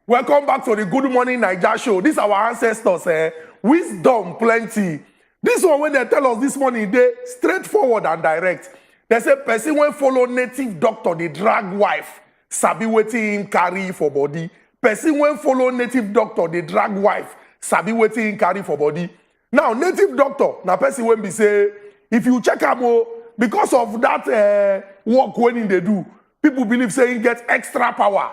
Welcome back to the Good Morning Naija show. This is our ancestors, wisdom plenty. This one when they tell us this morning, they straightforward and direct. They say person when follow native doctor, they drag wife, sabi wetin him carry for body. Person when follow native doctor, they drag wife, sabi wetin him carry for body. Now native doctor, na person when be say, if you check am because of that work when they do, people believe say he get extra power.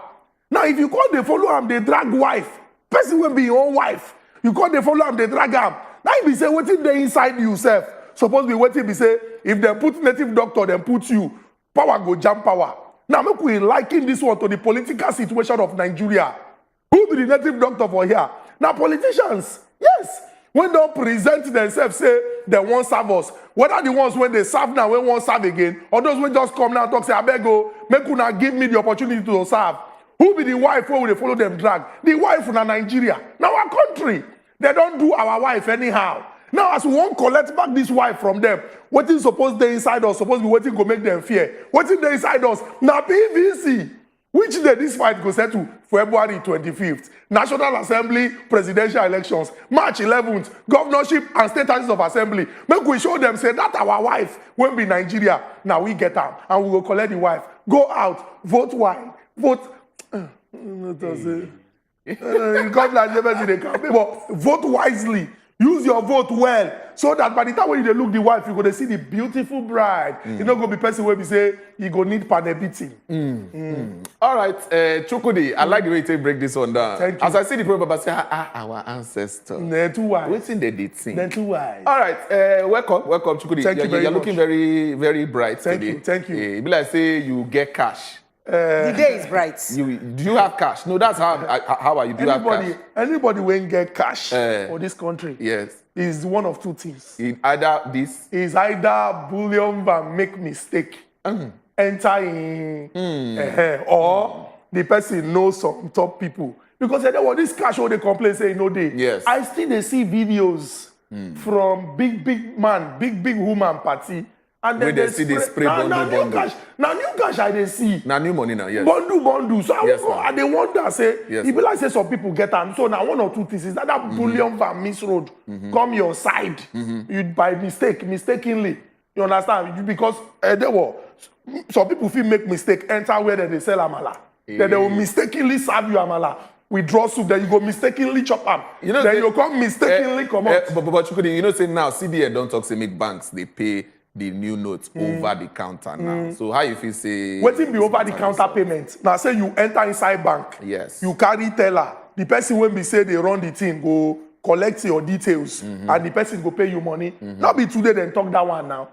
Now, if you call they follow him, they drag wife. Person will be your own wife. You call they follow him, they drag him. Now, if you say, what if they inside yourself? Suppose be waiting, be say, if they put native doctor, then put you, power go jump power. Now, make we liken this one to the political situation of Nigeria. Who be the native doctor for here? Now, politicians, yes. When they present themselves, say they won't serve us. Whether the ones when they serve now, when won't serve again, or those when just come now and talk, say, I beg go, make una give me the opportunity to serve. Who be the wife who will they follow them drag? The wife from Nigeria. Now our country, they don't do our wife anyhow. Now as we won't collect back this wife from them, what is supposed they inside us, supposed to be waiting to make them fear. What is they inside us? Now PVC. Which day this fight go set to? February 25th. National Assembly, presidential elections. March 11th, governorship and state houses of assembly. Make we show them, say that our wife won't be Nigeria. Now we get out and we will collect the wife. Go out, vote wide, vote. Vote wisely. Use your vote well, so that by the time when you look the wife, you're going to see the beautiful bride. You're not going to be person where we say you go need panebiti. All right, Chukudi, I like the way you break this one down. Thank you. As I see the proverb, I say, our ancestors. They're too wise. What's in the date thing? They're too wise. All right, welcome, Chukudi. Thank you very You're much. looking very, very bright today. Thank you. It be like say you get cash. The day is bright. Do you have cash? No, that's how are you? Do you have cash? Anybody when get cash for this country, yes, is one of two things. in either this. Is either bullion van make mistake, enter in, or the person knows some top people. Because this cash all they complain say no day. Yes. I still they see videos from big man, big woman party. And then Where they see the spray bundle. Now new cash I they see. Now new money now, yes. Bundle. So Yes, I they wonder say, Yes, it be like say some people get them. So now one or two things is that bullion van miss road come your side. You by mistakenly. You understand? Because they were some people feel make mistake enter where they sell amala. Then they will mistakenly serve you amala. We draw soup, then you go mistakenly chop am. Then you come mistakenly come out. But Chukudi, you know say now CBN don't talk say make banks they pay the new notes over the counter now. So how you feel say Wetin be over the counter payment? Now say you enter inside bank. Yes. You carry teller. The person when be say they run the thing go collect your details and the person go pay you money. Not be today then talk that one now.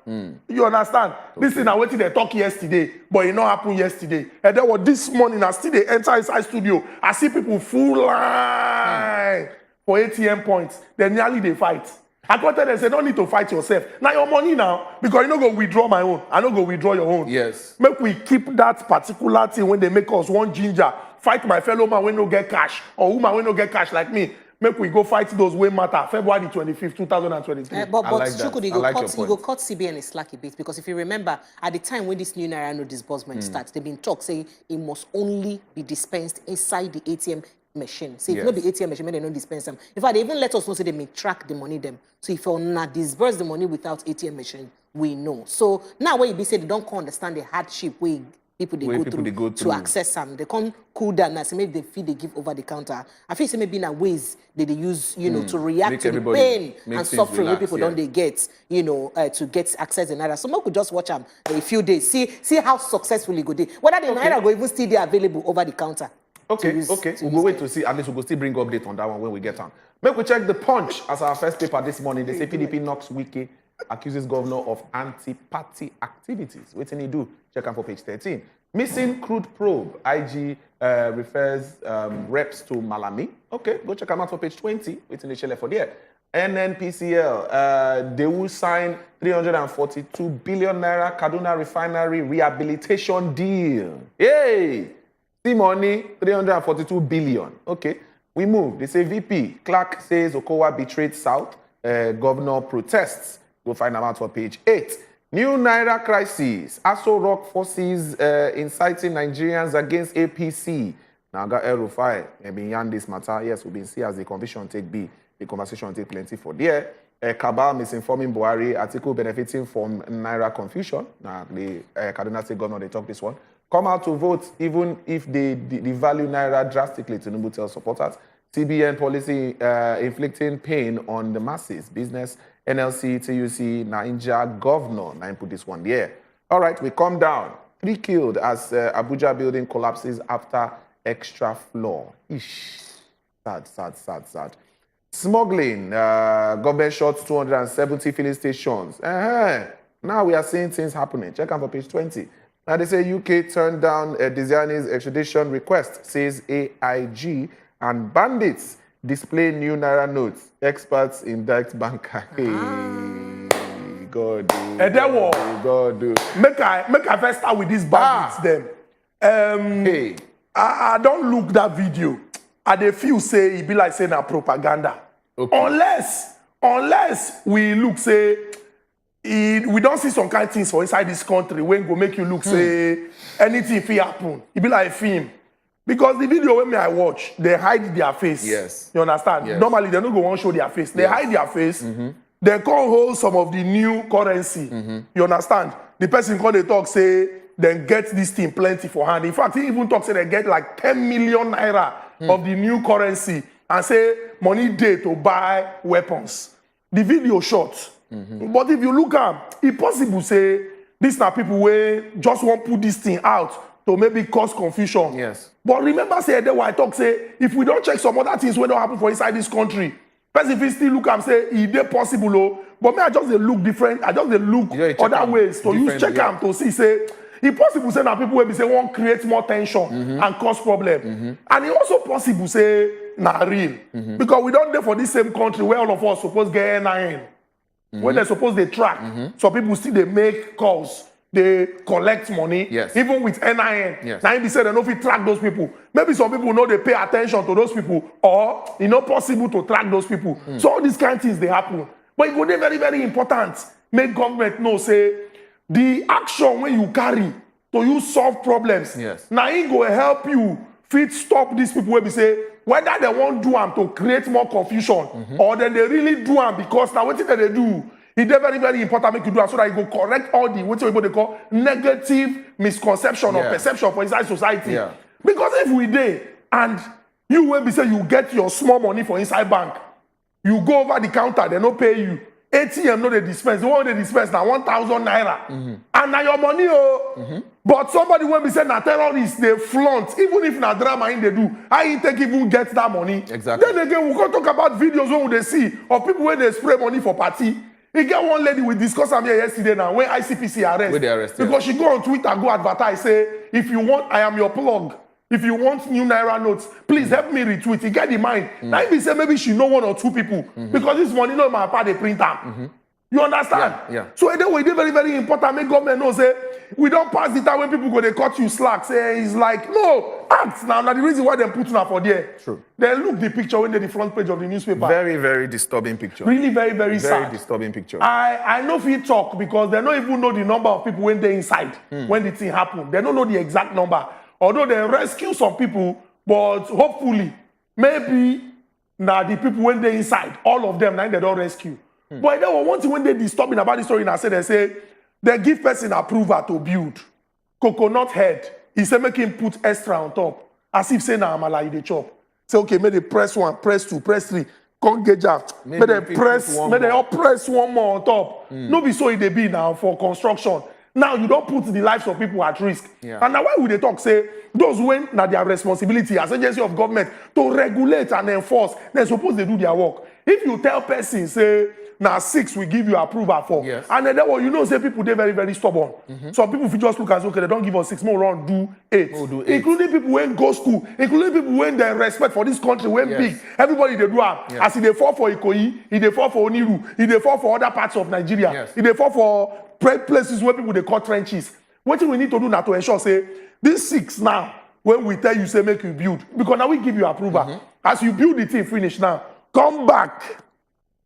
You understand? This thing now wetin they talk yesterday, but it not happen yesterday. And then what this morning I still they enter inside studio. I see people full line for ATM points. Then nearly they fight. I got tell them say don't need to fight yourself. Now your money now because you no go withdraw my own. I no go withdraw your own. Yes. Make we keep that particular thing when they make us one ginger. Fight my fellow man when no get cash or woman when no get cash like me. Make we go fight those way matter. February 25th, 2023. But I like that. Chukudi, you go cut CBN a slack a bit because if you remember, at the time when this new Naira no disbursement starts, they've been talk saying it must only be dispensed inside the ATM machine. So if Yes. not the ATM machine, they don't dispense them. In fact, they even let us know so they may track the money them. So if you're not disburse the money without ATM machine, we know. So now when you be said they don't understand the hardship way people they go through to access them, they come cool down and say maybe they feel they give over the counter. I feel say maybe in a ways that they use, to react Make to the everybody pain make and things suffering where relax, people yeah. don't they get, to get access the Naira. So we could just watch them a few days, see how successfully go they. Whether the Naira go even still they available over the counter. Okay. We'll go wait to see. At least we'll still bring update on that one when we get on. Make we check the Punch as our first paper this morning. They say PDP knocks Wike, accuses governor of anti-party activities. What can he do? Check out for page 13. Missing crude probe. IG refers reps to Malami. Okay, go check them out for page 20. Waiting the share for there. NNPCL, they will sign 342 billion Naira Kaduna refinery rehabilitation deal. Yay! See money, 342 billion. Okay, we move. They say VP. Clark says Okowa betrayed South. Governor protests. We'll find them out for page 8. New Naira crisis. Aso Rock forces inciting Nigerians against APC. Now, got El-Rufai, beyond this matter, yes, we've been see as the conviction take be, the conversation take plenty for there. Cabal misinforming Buhari, article benefiting from Naira confusion. Now, the Kaduna State governor, they talk this one. Come out to vote, even if they value Naira drastically, Tinubu tells supporters. CBN policy inflicting pain on the masses. Business, NLC, TUC, Niger governor. Now, put this one there. All right, we come down. 3 killed as Abuja building collapses after extra floor. Ish. Sad, sad, sad, sad. Smuggling. Government shot 270 filling stations. Now we are seeing things happening. Check out for page 20. Now they say UK turned down Diziani's extradition request, says AIG, and bandits display new Naira notes. Experts indict banker. Hey, God. God. Make I first start with these bandits them. Hey. I don't look that video. I dey feel say it be like saying a propaganda. Okay. Unless we look say we don't see some kind of things for inside this country when go make you look say anything if it happen. It be like a film. Because the video when I watch, they hide their face. Yes. You understand? Yes. Normally they don't go on show their face. They hide their face. They can't hold some of the new currency. You understand? The person can they talk say then get this thing plenty for hand. In fact, he even talks say they get like 10 million naira of the new currency and say money day to buy weapons. The video short. But if you look at it, possible say these are people where just want to put this thing out to maybe cause confusion. Yes. But remember, say that why I talk say if we don't check some other things when don't happen for inside this country, person if still look and say it is possible, oh, but me I just they look different. I just they look other ways to use check them to see say it possible say that people will be say won't create more tension and cause problem. And it also possible say na real because we don't there for this same country where all of us supposed get NIN. When they suppose they track, so people still they make calls, they collect money, even with NIN. Now if they say they know if you track those people, maybe some people know they pay attention to those people, or it's not possible to track those people. So all these kind of things they happen. But it go dey very, very important. Make government know say the action when you carry to you solve problems. Now it go help you fit stop these people where we say whether they want do them to create more confusion or then they really do them because now what thing that they do, it's very, very important make you do them so that you go correct all the what they call negative misconception or perception for inside society. Because if we did and you will be say you get your small money for inside bank, you go over the counter, they no pay you. ATM no they dispense. The one they dispense now 1,000 naira. And now your money but somebody when we say na terrorists they flaunt even if na drama in they do. How you take even get that money? Exactly. Then again we go talk about videos when they see of people when they spray money for party. You get one lady we discussed am here yesterday now when ICPC arrest. Where they arrest because she go on Twitter go advertise say if you want I am your plug. If you want new Naira notes, please help me retweet. You get the mind. Now if you say maybe she know 1 or 2 people because this money no my part they print them. You understand? So anyway, it's very, very important. Make government know say we don't pass the time when people go they cut you slack. Say it's like no act now. Now the reason why they put you for there. True. They look the picture when they the front page of the newspaper. Very, very disturbing picture. Really very, very sad. Very disturbing picture. I know if you talk because they don't even know the number of people when they're inside when the thing happen. They don't know the exact number. Although they rescue some people, but hopefully, maybe now the people when they're inside, all of them, now they don't rescue. But there was one thing when they disturbing about the story, and I said they give person approval to build. Coconut head, he said make him put extra on top. As if say na amala they chop. Say okay, may they press 1, press 2, press 3. Can't get out. May they press, may they all press 1 more on top. No be so it they be now for construction. Now you don't put the lives of people at risk. And now why would they talk say those when now their responsibility as agency of government to regulate and enforce, they're supposed to do their work. If you tell person say now 6 we give you approval for, and then well, you know say people they're very, very stubborn. Some people if you just look as okay, they don't give us 6 more run, do 8. Including people when go school, including people when they respect for this country, when big, everybody they do as if they fall for Ikoyi, if they fall for Oniru, if they fall for other parts of Nigeria, if they fall for places where people they call trenches. What we need to do now to ensure say these 6 now when we tell you say make you build because now we give you approval. As you build the thing finish now, come back,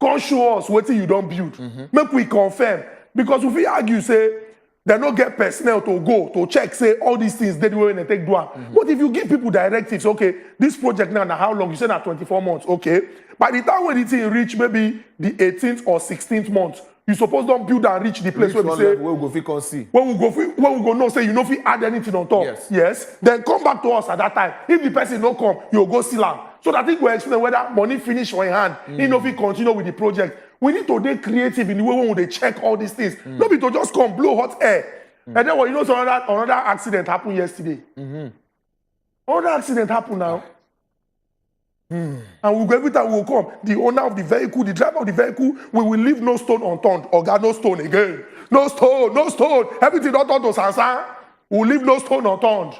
come show us what you don't build. Make we confirm because if we argue say They don't get personnel to go to check, say all these things they do when they take do. But if you give people directives, okay, this project now how long? You say that 24 months, okay. By the time when the thing reach maybe the 18th or 16th month, you suppose don't build and reach the place where we say where we go fit come see. when we go no say you know if you add anything on top. Yes. Then come back to us at that time. If the person don't come, you go see land. So that thing will explain whether money finish for your hand. You know if you continue with the project. We need to be creative in the way when they check all these things. Not be to just come blow hot air. And then what you know, so another accident happened yesterday. Another accident happened now. And we'll go every time we'll come. The owner of the vehicle, the driver of the vehicle, we will leave no stone unturned. Or God, no stone again. No stone, no stone. Everything not turned to Sansan. We'll leave no stone unturned.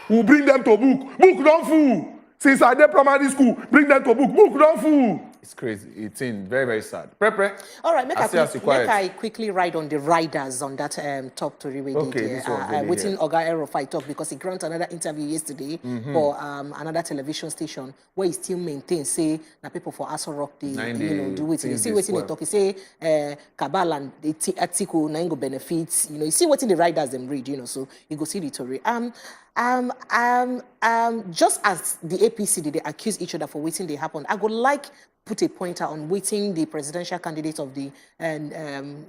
We'll bring them to book. Book don't fool. Since I did primary school, bring them to book. Book don't fool. It's crazy. It's very, very sad. Pre. All right, make I quickly ride on the riders on that top story. Okay, waiting Oga Erofai talk because he granted another interview yesterday for another television station where he still maintains say na people for Aso Rock they do it. You see waiting they talk. He say Cabal and the Atiku na go benefits. You see waiting the riders them read. So you go see the story. Just as the APC did they accuse each other for waiting they happened, I would like put a pointer on waiting the presidential candidate of the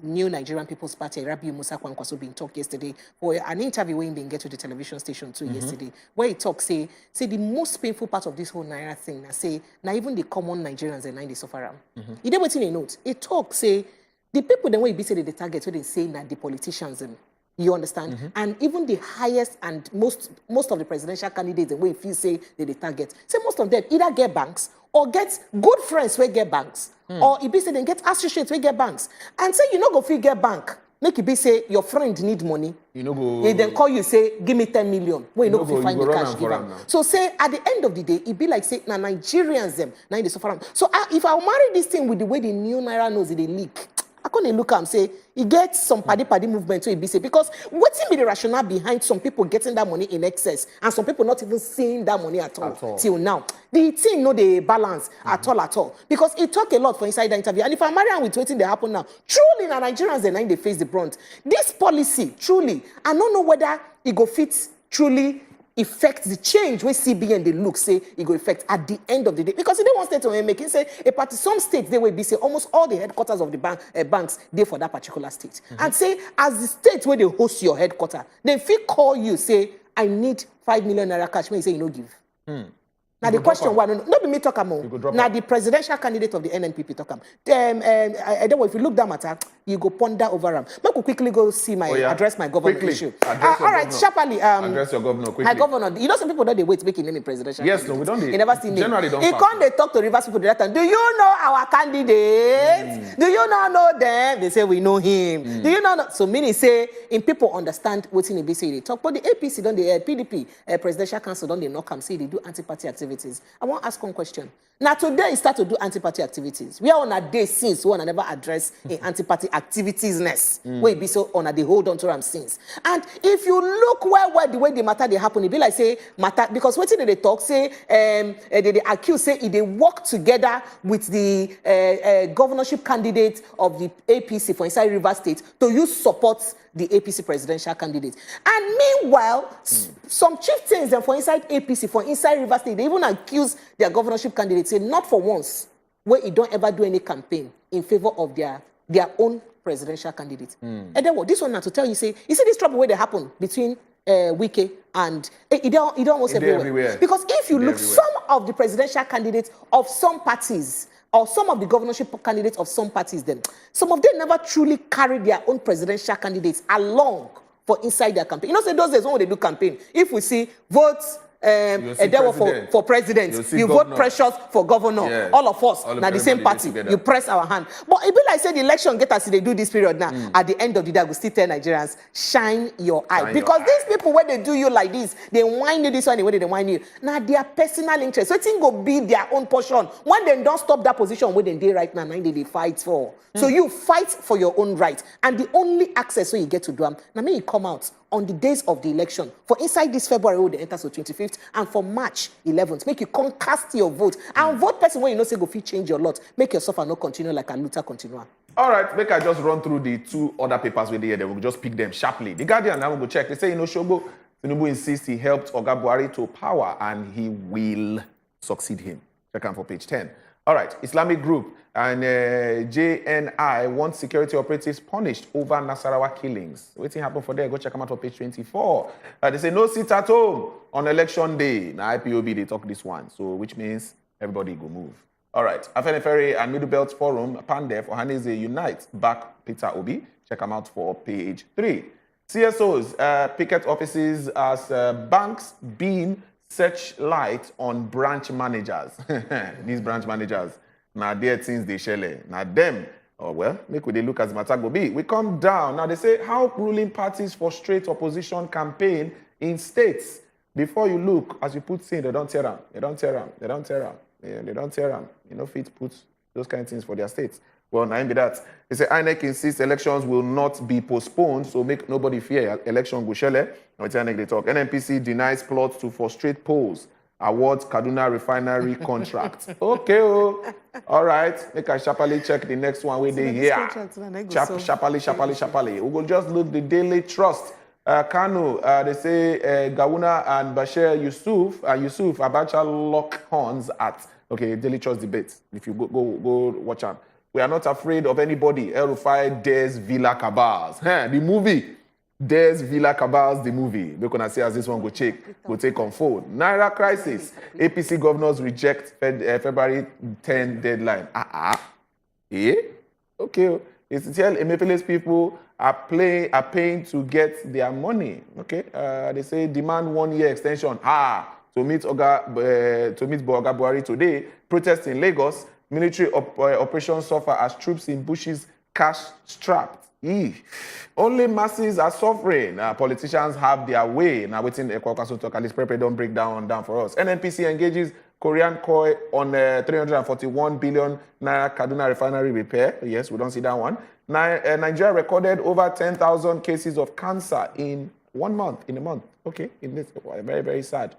new Nigerian People's Party, Rabiu Musa Kwankwaso, being talked yesterday for an interview where he been get to the television station too yesterday, where he talked say the most painful part of this whole Naira thing, now even the common Nigerians and they suffer. He did waiting a note. He talk say the people then when he be say the target, so they say that the politicians you understand? And even the highest and most of the presidential candidates, the way if you say they target, say most of them either get banks or get good friends where get banks, or if you say they get associates where get banks, and say you no go fit get bank, make it be say your friend need money. You no go. They then call you say give me 10 million. Where you no go find the cash give them. So say at the end of the day, it be like say na Nigerians them now they suffer. So if I marry this thing with the way the new Naira knows they leak. I couldn't look and say he gets some paddy movement to EBC because what's be the rationale behind some people getting that money in excess and some people not even seeing that money at all. Till now. The thing no they balance at all because it talk a lot for inside the interview. And if I'm married with waiting they happen now, truly na Nigerians they face the brunt. This policy truly I don't know whether it go fit truly affect the change where CBN they look say it go affect at the end of the day because they want state to make it say a party some states they will be say almost all the headquarters of the banks they for that particular state and say as the state where they host your headquarter they feel call you say I need 5 million naira cash when you say you no give. Now the question one, not be me talk about. Now the presidential candidate of the NNPP talk about. I don't know if you look that matter, you go ponder over them. Let me quickly go see my address my governor issue. All right, sharply. Address your governor quickly. My governor, you know some people don't they wait making name in presidential. Yes, candidate. no, we don't. They never see name. Generally don't. He can't they talk to Rivers people that time. Do you know our candidates? Do you not know them? They say we know him. Do you know? So meaning say in people understand what's in the BC they talk. But the APC don't they PDP presidential council don't they knock and say they do anti-party activities. I want to ask one question. Now today you start to do anti-party activities. We are on a day since we want to never address in anti-party activitiesness. Where it be so on a they hold on to them since. And if you look where the way the matter they happen, it be like say matter because what did they talk say they accuse say if they work together with the governorship candidate of the APC for inside River State to use support the APC presidential candidate. And meanwhile, some chieftains for inside APC, for inside River State, they even accuse their governorship candidates, say not for once, where you don't ever do any campaign in favor of their own presidential candidate. And then what? This one now to tell you, say, you see this trouble where they happen between Wike and it almost everywhere. Because if you look, some of the presidential candidates of some parties, or some of the governorship candidates of some parties, some of them never truly carry their own presidential candidates along for inside their campaign. You know, say those days when they do campaign, if we see votes for president, you vote Precious for governor, all of us, now the same party, you press our hand. But it be like say the election get us they do this period now, at the end of the day, I will still tell Nigerians, shine your eye. Because these people, when they do you like this, they whine you this one, when they whine you. Now their personal interest, so it go be their own portion. When they don't stop that position where they right now, they fight for. So you fight for your own right. And the only access where you get to do them, now may you come out on the days of the election. For inside this February, we dey enter so 25th, and for March 11th, make you come cast your vote. And vote person when you know say go fit change your lot. Make your suffer not continue like a Luther continue. All right, make I just run through the 2 other papers with here. They will just pick them sharply. The Guardian, now we'll go check. They say, Shogbo, Tinubu insists he helped Oga Buhari to power and he will succeed him. Check out for page 10. All right, Islamic group and JNI want security operatives punished over Nasarawa killings. Waiting happen for there. Go check them out for page 24. They say no sit at home on election day. Now IPOB, they talk this one. So which means everybody go move. All right, Afenifere and Middle Belt Forum, Pandef, Ohaneze Unite, back Peter Obi. Check them out for page 3. CSOs, picket offices as banks being searchlight on branch managers. These branch managers, now their things they share. Now them, oh well, make they look as matter go be. We come down. Now they say how ruling parties frustrate opposition campaign in states. Before you look, as you put in, they don't tear them. They don't tear them. They don't tear them. Yeah, they don't tear them. You know, fit put those kind of things for their states. Well, now be that. They say INEC insists elections will not be postponed, so make nobody fear. Election go shele. Now INEC they talk. NNPC denies plots to frustrate polls. Awards Kaduna refinery contract. Okay, oh. All right. Make I sharply check the next one where they here. Sharply. We will just look the Daily Trust. Kanu, they say Gawuna and Bashir Yusuf Abacha lock horns at Daily Trust debate. If you go watch out. We are not afraid of anybody. El-Rufai dares Villa Cabals. The movie. Dares Villa Cabals, the movie. We're going to see as this one go take on fold. Naira crisis. APC governors reject February 10 deadline. Okay. It's to tell Emefele's people are paying to get their money. Okay. They say demand 1 year extension. To meet Oga Buhari today. Protest in Lagos. Military operations suffer as troops in bushes cash strapped. Only masses are suffering. Politicians have their way. Now, waiting a Kwakwaso talk, at least Pepe don't break down for us. NNPC engages Korean Koi on 341 billion Naira Kaduna refinery repair. Yes, we don't see that one. Nigeria recorded over 10,000 cases of cancer in a month. Okay, in this, very, very sad.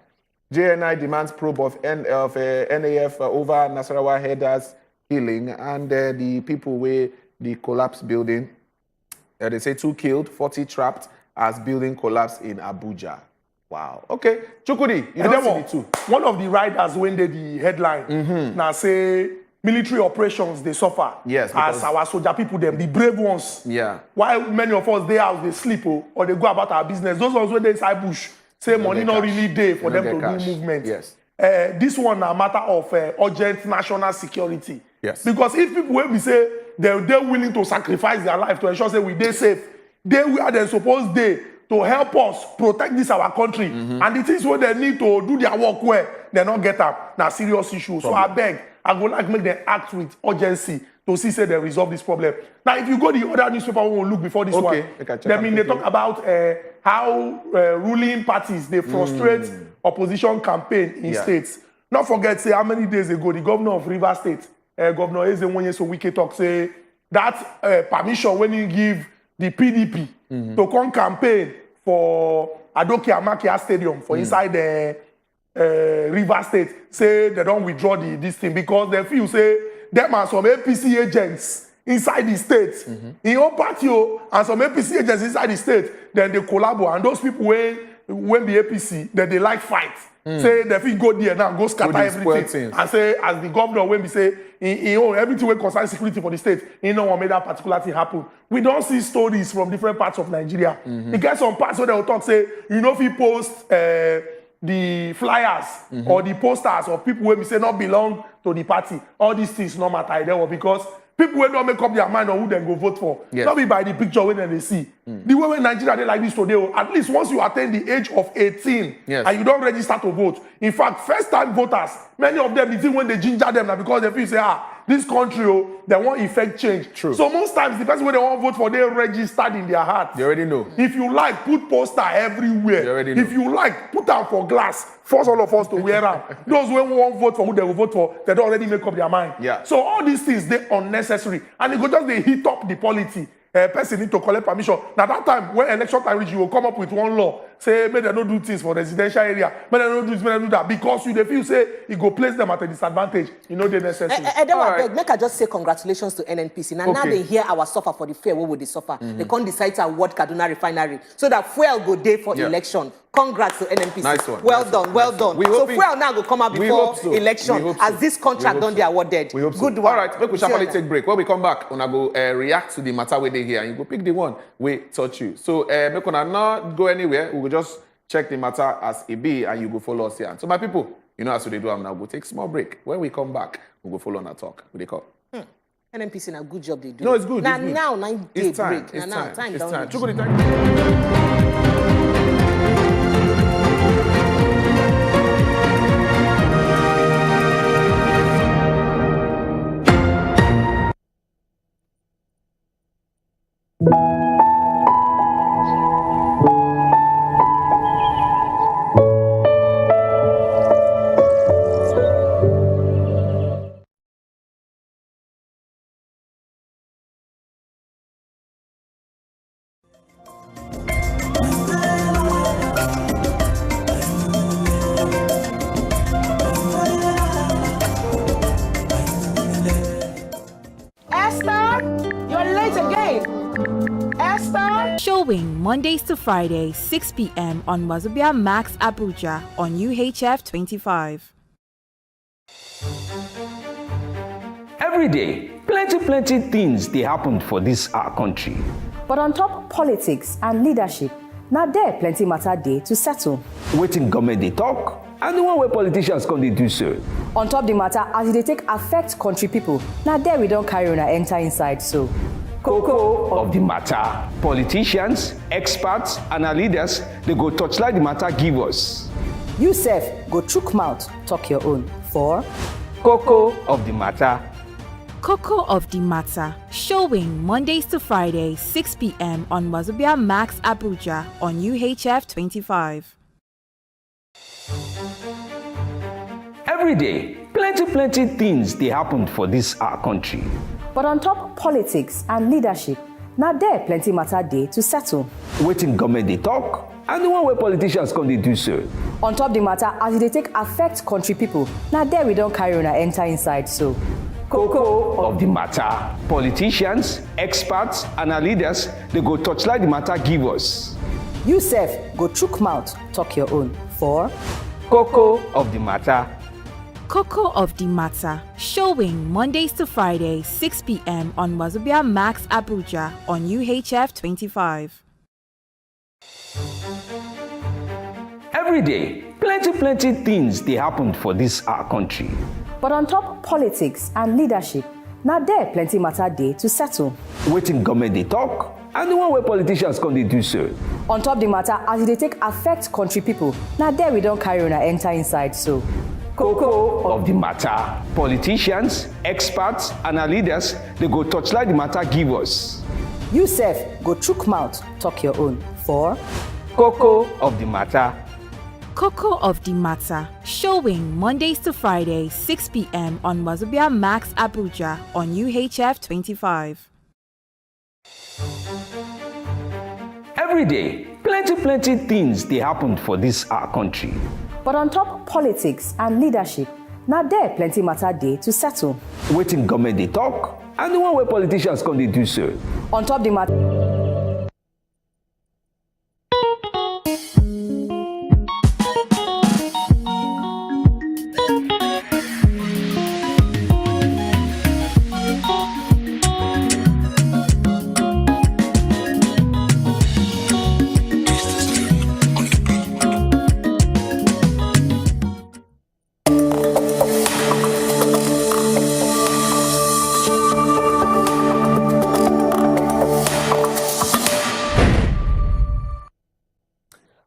JNI demands probe of NAF over Nasarawa headers killing and the people where the collapse building. They say 2 killed, 40 trapped as building collapse in Abuja. Wow. Okay. Chukudi, you don't see the 2. One of the riders when they the headline now say military operations they suffer. Yes. As our soldier people them, the brave ones. Yeah. While many of us they out they sleep or they go about our business. Those ones when they inside bush say money not really there for them to do movement. Yes. This one a matter of urgent national security. Yes. Because if people will be say they're willing to sacrifice their life to ensure say we they safe, they are then supposed to help us protect this our country. And the things where they need to do their work where they not get up now serious issues. So I beg, I go like make them act with urgency to see say they resolve this problem. Now if you go the other newspaper we will look before this one, they talk about how ruling parties they frustrate opposition campaign in states. Not forget say how many days ago the governor of Rivers State, Governor Eze Nwanisobi Wike talk say that permission when he give the PDP to come campaign for Adoke Amakia Stadium for inside the Rivers State, say they don't withdraw this thing because they feel say them are some APC agents inside the state, in your party and some APC agents inside the state, then they collaborate and those people when the APC that they like fight. Say they fit go there now, go scatter everything. And say as the governor when we say he own everything when concerns security for the state, he know what made that particular thing happen. We don't see stories from different parts of Nigeria. You get some parts where they will talk say, you know if you post the flyers or the posters of people when we say not belong to the party, all these things no matter there because people will not make up their mind on who they go vote for. Yes. Not be by the picture when they see. The way when Nigeria they like this today, at least once you attain the age of 18 and you don't register to vote. In fact, first-time voters, many of them, the thing when they ginger them now because they feel say, this country, they want effect change. True. So most times, the person when they want to vote for, they registered in their heart. They already know. If you like, put poster everywhere. They already know. If you like, put them for glass. Force all of us to wear them. Those who won't vote for who they will vote for, they don't already make up their mind. Yeah. So all these things, they're unnecessary. And it go just they heat up the polity. person need to collect permission. Now that time when election time reach, you will come up with one law say may they not do things for residential area, may they not do this, may they do that, because you dey feel say it go place them at a disadvantage. You know they necessary. Right. Make I just say congratulations to NNPC. Now they hear our suffer for the fair. What would they suffer? They can't decide to award Kaduna Refinery so that fuel go day for election. Congrats to NNPC. Nice one. Well done, well done. So fuel now go come out before election as this contract don't be awarded. We hope so. Good one. All right, make we sharply take break. When we come back, we go react to the matter where they here, and you go pick the one we touch you. So make we not go anywhere. We will just check the matter as it be, and you go follow us here. So my people, you know as we do now, we'll take a small break. When we come back, we'll go follow on our talk. What they call? NNPC na good job they do. No, it's good. Now, it's good. now, It's time. break. It's Now, time. time It's down. time. Chukwudi, time. Showing Mondays to Fridays, 6 p.m. on wazobiamax Abuja on UHF 25. Every day, plenty things they happen for this our country. But on top politics and leadership, now there plenty matter day to settle. Waiting government they talk, and the one where politicians come they do so. On top the matter as they take affect country people, now there we don't carry on enter inside so. Cocoa of the matter. Politicians, experts, and our leaders, they go touchlight the matter give us. You sef, go chook mouth, talk your own. For Cocoa of the matter. Cocoa of the Matter, showing Mondays to Fridays, 6 p.m. on wazobiamax Abuja on UHF 25. Every day, plenty things they happen for this our country. but on top politics and leadership, now there plenty matter day to settle. Waiting government they talk, and the one where politicians come they do so. On top the matter as they take affect country people, now there we don't carry on enter inside so. Cocoa of the matter. Politicians, experts, and our leaders, they go touchlight the matter give us. You sef, go chook mouth, talk your own. For Cocoa of the matter. Cocoa of the Matter, showing Mondays to Fridays, 6 p.m. on wazobiamax Abuja on UHF 25. Every day, plenty things they happen for this our country. but on top politics and leadership, now there plenty matter day to settle. Waiting government they talk, and the one where politicians come they do so. On top the matter as they take affect country people, now there we don't carry on enter inside so. Cocoa of the matter. Politicians, experts, and our leaders, they go touchlight the matter give us. You sef, go chook mouth, talk your own. For Cocoa of the matter. Cocoa of the Matter, showing Mondays to Fridays, 6 p.m. on wazobiamax Abuja on UHF 25. Every day, plenty things they happen for this our country. but on top politics and leadership, now there plenty matter day to settle. Waiting government they talk, and the one where politicians come they do so. On top the matter.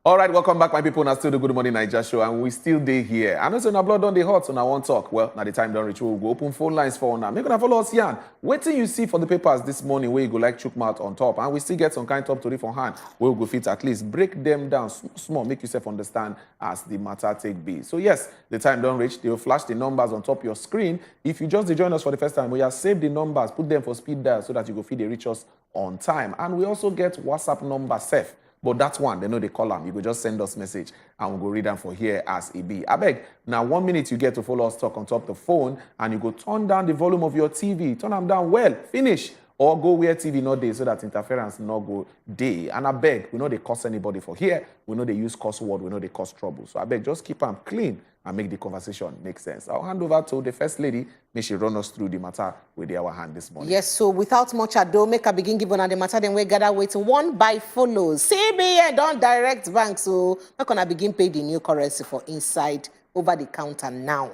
All right, welcome back, my people. Now still the Good Morning Nigeria show, and we still day here. I know so now blood on the hot, so now one talk. Well, now the time don't reach. We'll go open phone lines for now. Make gonna follow us, Yan. Wait till you see for the papers this morning where you go like chook mouth on top, and we still get some kind top to read for hand. We'll go fit at least break them down small, make yourself understand as the matter take be. So yes, the time don't reach. They'll flash the numbers on top your screen. If you just join us for the first time, we have saved the numbers, put them for speed dial so that you go feed the reach us on time. And we also get WhatsApp number safe. But that one, they know they call them. You go just send us message and we'll go read them for here as it be. I beg, now 1 minute you get to follow us talk on top of the phone and you go turn down the volume of your TV. Turn them down well, finish. Or go where TV not day so that interference not go day. And I beg, we know they cost anybody for here. We know they use cuss word. We know they cause trouble. So I beg, just keep them clean and make the conversation make sense. I'll hand over to the First Lady. May she run us through the matter with our hand this morning. Yes, so without much ado, make a begin give on the matter, then we gather wait one by follows. CBN don't direct banks, so we're gonna begin pay the new currency for inside over the counter now.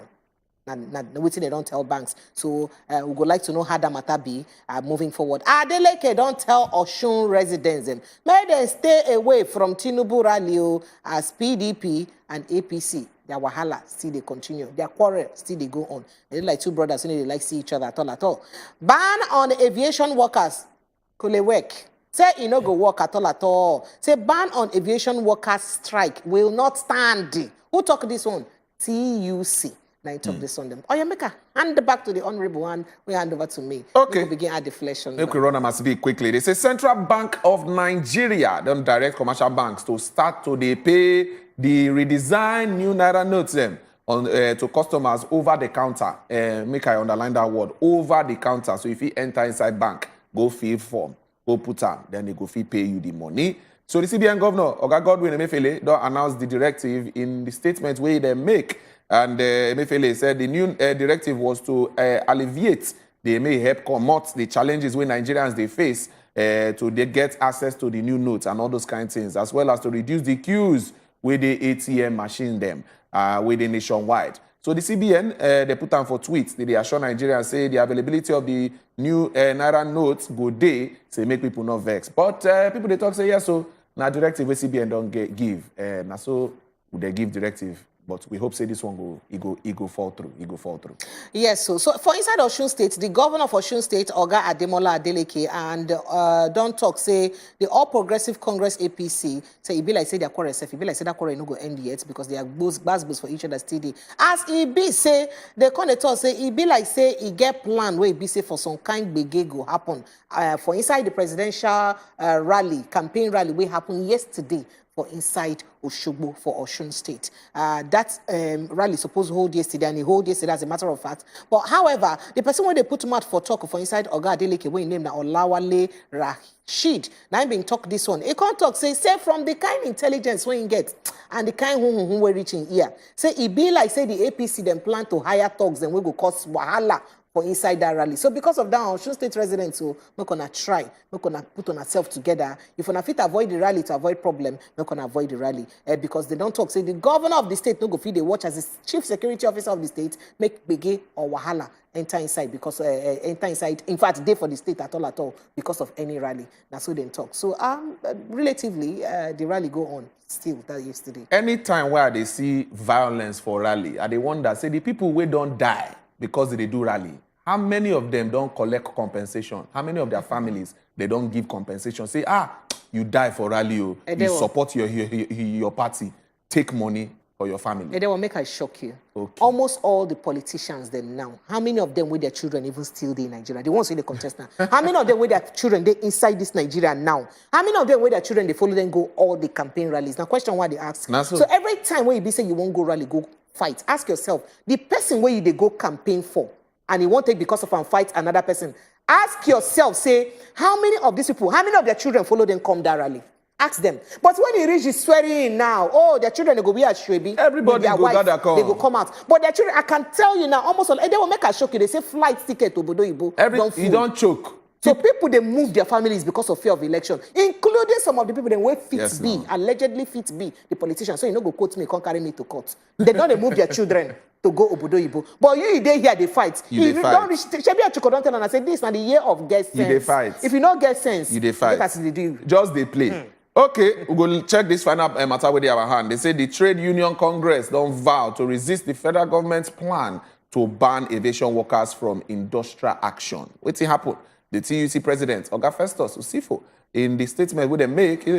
Now, waiting they don't tell banks. So we would like to know how that matter be moving forward. Adeleke don't tell Osun residents them. May they stay away from Tinubu rally as PDP and APC. Their wahala still they continue. Their quarrel still they go on. They're like two brothers, they like see each other at all. Ban on aviation workers. Kole work. Say you no go work at all. Say ban on aviation workers strike will not stand. Who talk this one? TUC. Now you talk this on them. Oh, yeah, make a hand back to the honorable one. We hand over to me. Okay. We begin at the flesh on. Make we run must be quickly. They say Central Bank of Nigeria don't direct commercial banks to start to they pay the redesigned new Naira notes them on to customers over the counter. Make I underline that word, over the counter. So if you enter inside bank, go fill form, go put them, then they go fee pay you the money. So the CBN governor, Oga Godwin Emefiele, don't announce the directive in the statement where they make. And Emefiele said the new directive was to alleviate they may help comot the challenges where Nigerians they face to they get access to the new notes and all those kind of things, as well as to reduce the queues with the ATM machine them with the nationwide. So the CBN, they put on for tweets. They assure Nigerians, say the availability of the new Naira notes go day, say make people not vex. But people they talk say, yeah, so now directive where CBN don't give. Now so would they give directive? But we hope say this one go fall through. It go fall through. Yes, so for inside Osun State, the governor of Osun State, Oga Ademola Adeleke, and don't talk say the All Progressive Congress APC say it be like say their quarrel self, it be like say that quarrel no go end yet because they are both for each other steady. As it be say the conductor say it be like say it get plan where it be say for some kind big go happen for inside the presidential campaign rally we happened yesterday. For inside Oshogbo for Osun State. That rally supposed to hold yesterday, and he hold yesterday as a matter of fact. But however, the person when they put him out for talk for inside Oga Adeleke, when he named Olawale Rashid, now I'm being talk this one. He can't talk, say from the kind intelligence when you get, and the kind who we're reaching here. Say it be like say the APC then plan to hire thugs, then we go cause wahala for inside that rally. So because of that, Osun State residents, so we're gonna try, we're gonna put on ourselves together. If we're fit avoid the rally to avoid problem, we're gonna avoid the rally because they don't talk. Say the governor of the state no go feed the watch as the chief security officer of the state make bege or wahala enter inside because enter inside. In fact, day for the state at all because of any rally. That's what they talk. So relatively, the rally go on still that yesterday. Anytime where they see violence for rally, they wonder say the people who don't die because they do rally. How many of them don't collect compensation? How many of their families, they don't give compensation? Say, you die for rally, you support your party, take money for your family. And they will make I shock you. Okay. Almost all the politicians then now, how many of them with their children even still there in Nigeria? The ones in the contest now. How many of them with their children they inside this Nigeria now? How many of them with their children they follow them go all the campaign rallies? Now question why they ask. So every time when you be saying you won't go rally, go fight. Ask yourself, the person where you they go campaign for, and he won't take because of and fight another person. Ask yourself, say, how many of these people, how many of their children follow them come that rally? Ask them. But when he reaches swearing in now, their children, they go be at Shwebi. Everybody go gather come. They go come out. But their children, I can tell you now, almost all, they will make a shock you. They say flight ticket to Obodo Ibo. You don't choke. So people, they move their families because of fear of election, including some of the people, they wait fit B, allegedly fit B, the politicians. So you know, go quote me, can't carry me to court. They don't move their children to go Obodo Ibo. But you they here, they fight. You if you don't reach, Shebi Achiko don't tell and I say, this is not the year of get sense. You they fight. If you don't get sense, you they fight. as they do. Just they play. Okay, we go check this final matter with our hand. They say the Trade Union Congress don't vow to resist the federal government's plan to ban aviation workers from industrial action. What's it happen? The TUC president, Oga Festus Usifo, in the statement where they make, they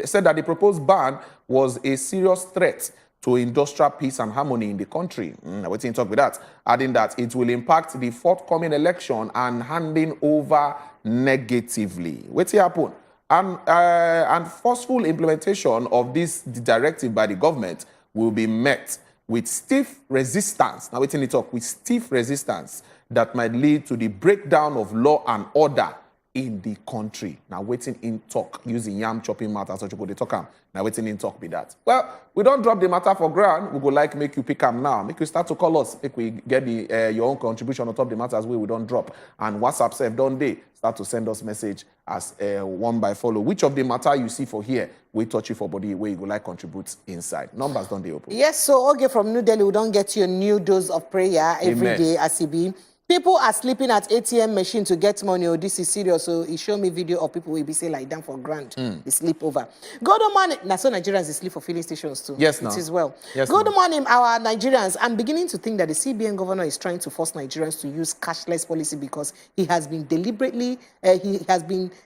said that the proposed ban was a serious threat to industrial peace and harmony in the country. What you talk with that? Adding that it will impact the forthcoming election and handing over negatively. What's happen? And forceful implementation of this directive by the government will be met with stiff resistance. Now, wait till you talk with stiff resistance that might lead to the breakdown of law and order in the country. Now, waiting in talk using yam chopping matter, so they talk. Now, waiting in talk be that. Well, we don't drop the matter for ground. We go like make you pick them now. Make you start to call us. Make we get the your own contribution on top the matters we don't drop. And WhatsApp self don't they start to send us message as one by follow. Which of the matter you see for here we touch you for body where you go like contribute inside. Numbers don't they open. Yes, so okay from New Delhi, we don't get your new dose of prayer every day as CBN. People are sleeping at ATM machine to get money. Oh, this is serious. So he showed me video of people will be say like down for grand. They sleep over. Good morning. Now, so Nigerians they sleep for filling stations too. Yes, it is well. Yes, good morning, our Nigerians. I'm beginning to think that the CBN governor is trying to force Nigerians to use cashless policy because he has been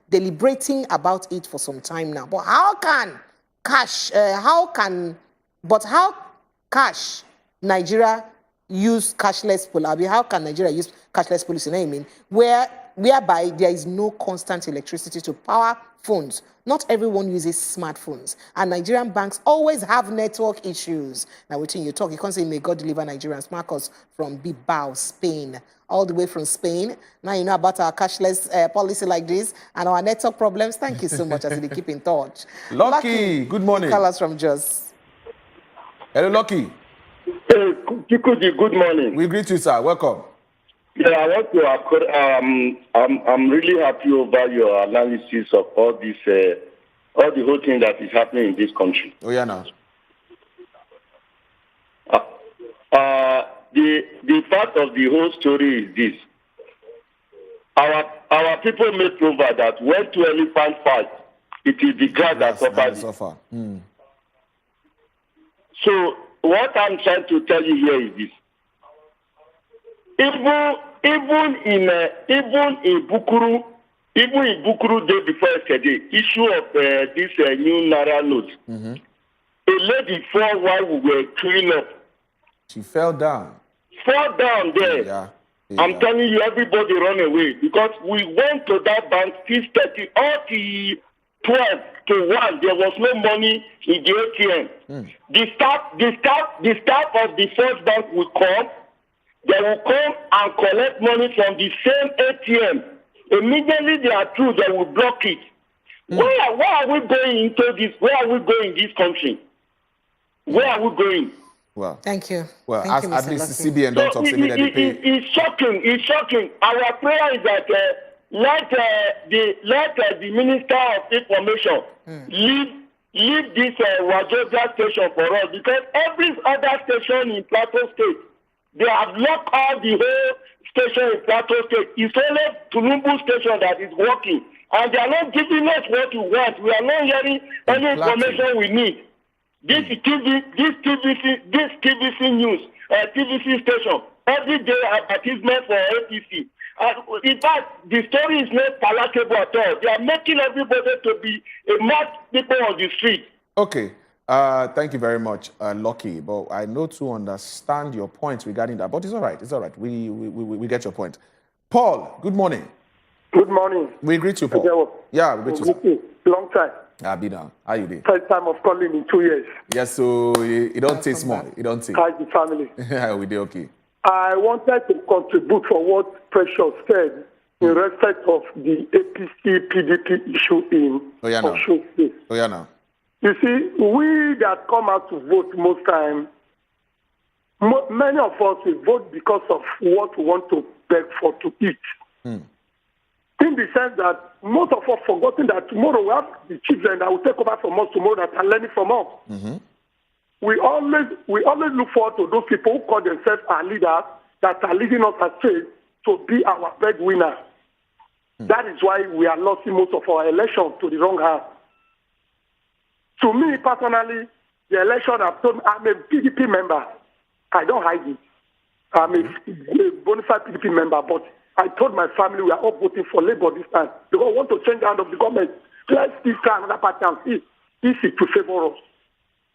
deliberating about it for some time now. But how can Nigeria use cashless policy? How can Nigeria use cashless policy? You know what I mean? Whereby there is no constant electricity to power phones. Not everyone uses smartphones. And Nigerian banks always have network issues. Now, waiting you talk, you can't say, may God deliver Nigerians. Marcus from Bilbao, Spain. All the way from Spain. Now you know about our cashless policy like this and our network problems. Thank you so much as we keep in touch. Lucky, good morning. Call us from Jos. Hello, Lucky. Hey, Kikuji, good morning. We greet you, sir. Welcome. Yeah, I want to. I'm really happy over your analysis of all this, all the whole thing that is happening in this country. Oh yeah, now. The part of the whole story is this: our people make over that when two elephants fight, it is the grass that suffers. So what I'm trying to tell you here is this: even in Bukuru day before yesterday, issue of this new Naira note, a lady fell while we were cleaning up. She fell down. Fall down there. Yeah. I'm telling you, everybody run away because we went to that bank 6:30 all the 12 to 1. There was no money in the ATM. The staff of the first bank will come. They will come and collect money from the same ATM. Immediately they are through, they will block it. Where are we going into this? Where are we going in this country? Where are we going? Well, thank you. Well, thank you, at least the CBN don't talk immediately. It's shocking. It's shocking. Our prayer is that let the Minister of Information leave this Wazobia station for us, because every other station in Plateau State, they have locked all the whole station in Plateau State. It's only Tulumbu station that is working, and they are not giving us what we want. We are not hearing any information we need. This TVC news, TVC station, every day advertisement for APC. In fact, the story is not palatable at all. They are making everybody to be a mad people on the street. Okay. Thank you very much, Lucky. But I know to understand your point regarding that. But it's all right. It's all right. We get your point. Paul, good morning. Good morning. We greet you, Paul. Yeah, we greet you. Long time. Abina, how you doing? First time of calling in 2 years. Yes, so it don't take small. It don't take. How's the family? We did okay. I wanted to contribute for what Precious said in respect of the APC PDP issue in Osun State. Oh yeah, now. You see, we that come out to vote most time, many of us will vote because of what we want to beg for to eat. In the sense that most of us forgotten that tomorrow we have the children that will take over from us tomorrow that are learning from us. We always look forward to those people who call themselves our leaders that are leading us astray to be our breadwinner. That is why we are losing most of our elections to the wrong hand. To me personally, the election I've told, I'm a PDP member. I don't hide it. I'm a bona fide PDP member, but I told my family we are all voting for Labour this time because we want to change the hand of the government. Let's still try another party and see if it will favor us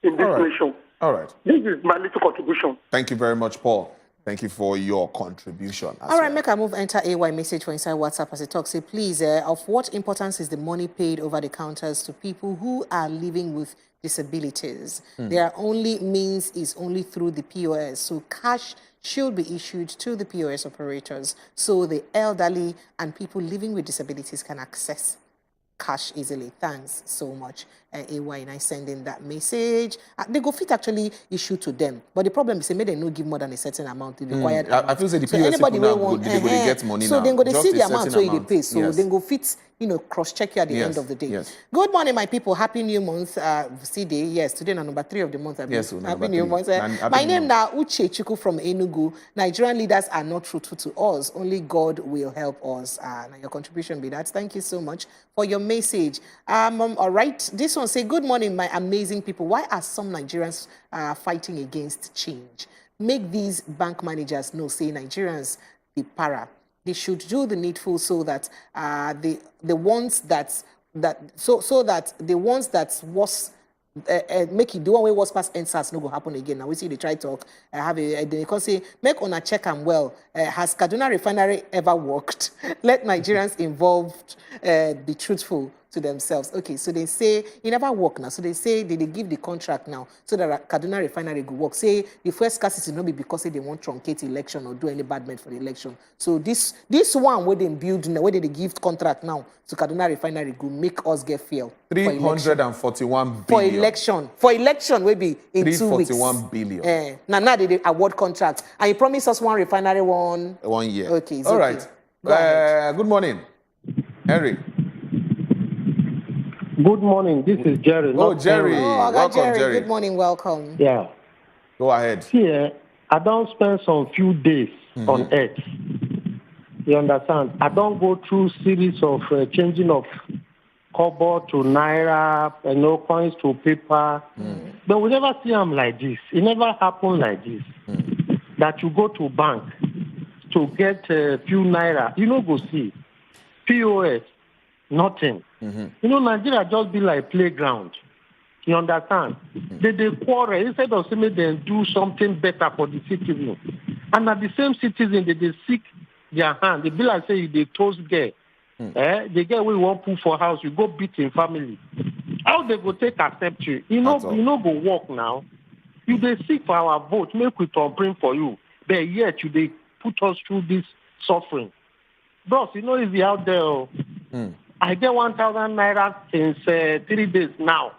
in this nation. All right. This is my little contribution. Thank you very much, Paul. Thank you for your contribution. All right, make a move, enter AY message for inside WhatsApp as it talks. Say, please, of what importance is the money paid over the counters to people who are living with disabilities? Their only means is only through the POS. So cash should be issued to the POS operators so the elderly and people living with disabilities can access cash easily. Thanks so much, AY, and I send in that message. They go fit actually issue to them, but the problem is they may they no give more than a certain amount, the required amount. I feel say the so POS anybody people will now go they get money so now. then go they Just see a the amount certain so they pay. So Yes. then go fit, cross check you at the Yes. end of the day. Yes. Good morning, my people. Happy new month. CD. Yes, today na number 3 of the month. Yes, Happy number new 3. month. Happy My new name now Uche Chuku from Enugu. Nigerian leaders are not truthful to us. Only God will help us. Now your contribution be that. Thank you so much for your message. All right. This one say, good morning, my amazing people. Why are some Nigerians fighting against change? Make these bank managers know, say Nigerians, the para. They should do the needful so that the ones that the ones that was make it the one way was past NSAS no go happen again. Now we see they try talk. They can say make on a check and well. Has Kaduna Refinery ever worked? Let Nigerians involved be truthful to themselves. Okay, so they say it never work now. So they say they give the contract now so that Kaduna Refinery go work. Say the first scarcity not be because they want truncate election or do any bad men for the election. So this one where they build now, where they give contract now to Kaduna Refinery go make us get fuel. 341 for billion. election will be in 2 weeks. 341 billion. Now they award contract and you promise us one refinery 1 year. Okay, all okay. right. Go ahead. Good morning, Henry. Good morning. This is Jerry. Oh, Jerry. Oh, Welcome, Jerry. Good morning. Welcome. Yeah. Go ahead. Here, I don't spend some few days on Earth. You understand? I don't go through series of changing of kobo to naira, coins to paper. But we never see them like this. It never happened like this. That you go to bank to get a few naira, go see. POS, nothing. Nigeria just be like playground. You understand? They quarrel instead of saying they do something better for the citizen. And at the same citizen, they seek their hand. They be like say they toast girl. They get we won't put for house, you go beat in family. How they go take accept you? You know go work now. You they seek for our vote, make we bring for you. But yet you they put us through this suffering. Bros, if you out there. I get 1,000 naira since 3 days now.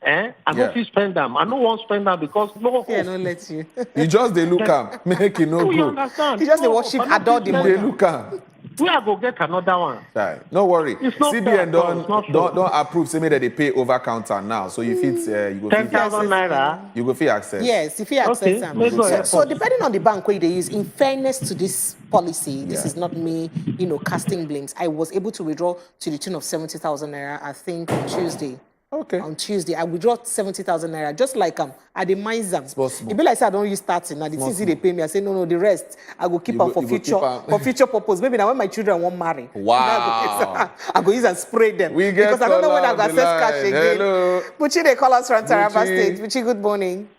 I don't spend them. I don't want to spend them because no. Yeah, no let you. You just they look am, make it no You go. understand? You just they worship, adore the money. They look am. We are going to get another one. Right. No worry. It's not CBN fair, it's not fair. don't approve. Say me that they pay over counter now, so you fit you go 10,000 naira. You go fit access. Yes, if you access them. So depending on the bank where they use, in fairness to this policy, this is not me, casting blames. I was able to withdraw to the tune of 70,000 naira, I think, on Tuesday. Okay. On Tuesday, I withdraw 70,000 naira, just like I demand them. Possible. It be like say I don't use starting. Now the things they pay me, I say no, the rest I go keep them for future purpose. Maybe now when my children won't marry, wow, I go use and spray them because I don't know when I go access cash again. Hello. Buchi, they call us from Taraba State. Buchi, good morning.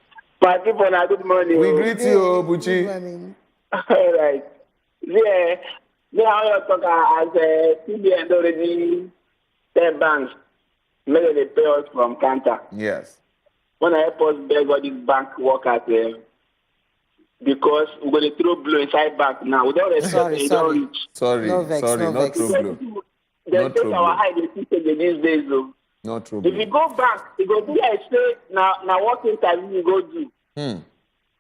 My people, good morning. We greet you, Buchi. Good morning. All right. Yeah, I talk as CBN already 10 banks. Maybe they pay us from counter. Yes. When I help us beg all these bank workers because we're going to throw blue inside bank now. We don't respect it, don't reach. Sorry, No vex. not true blue. They take our high decision these days, though. Not true If blue. you go back, it go be like say now what interview you go do. And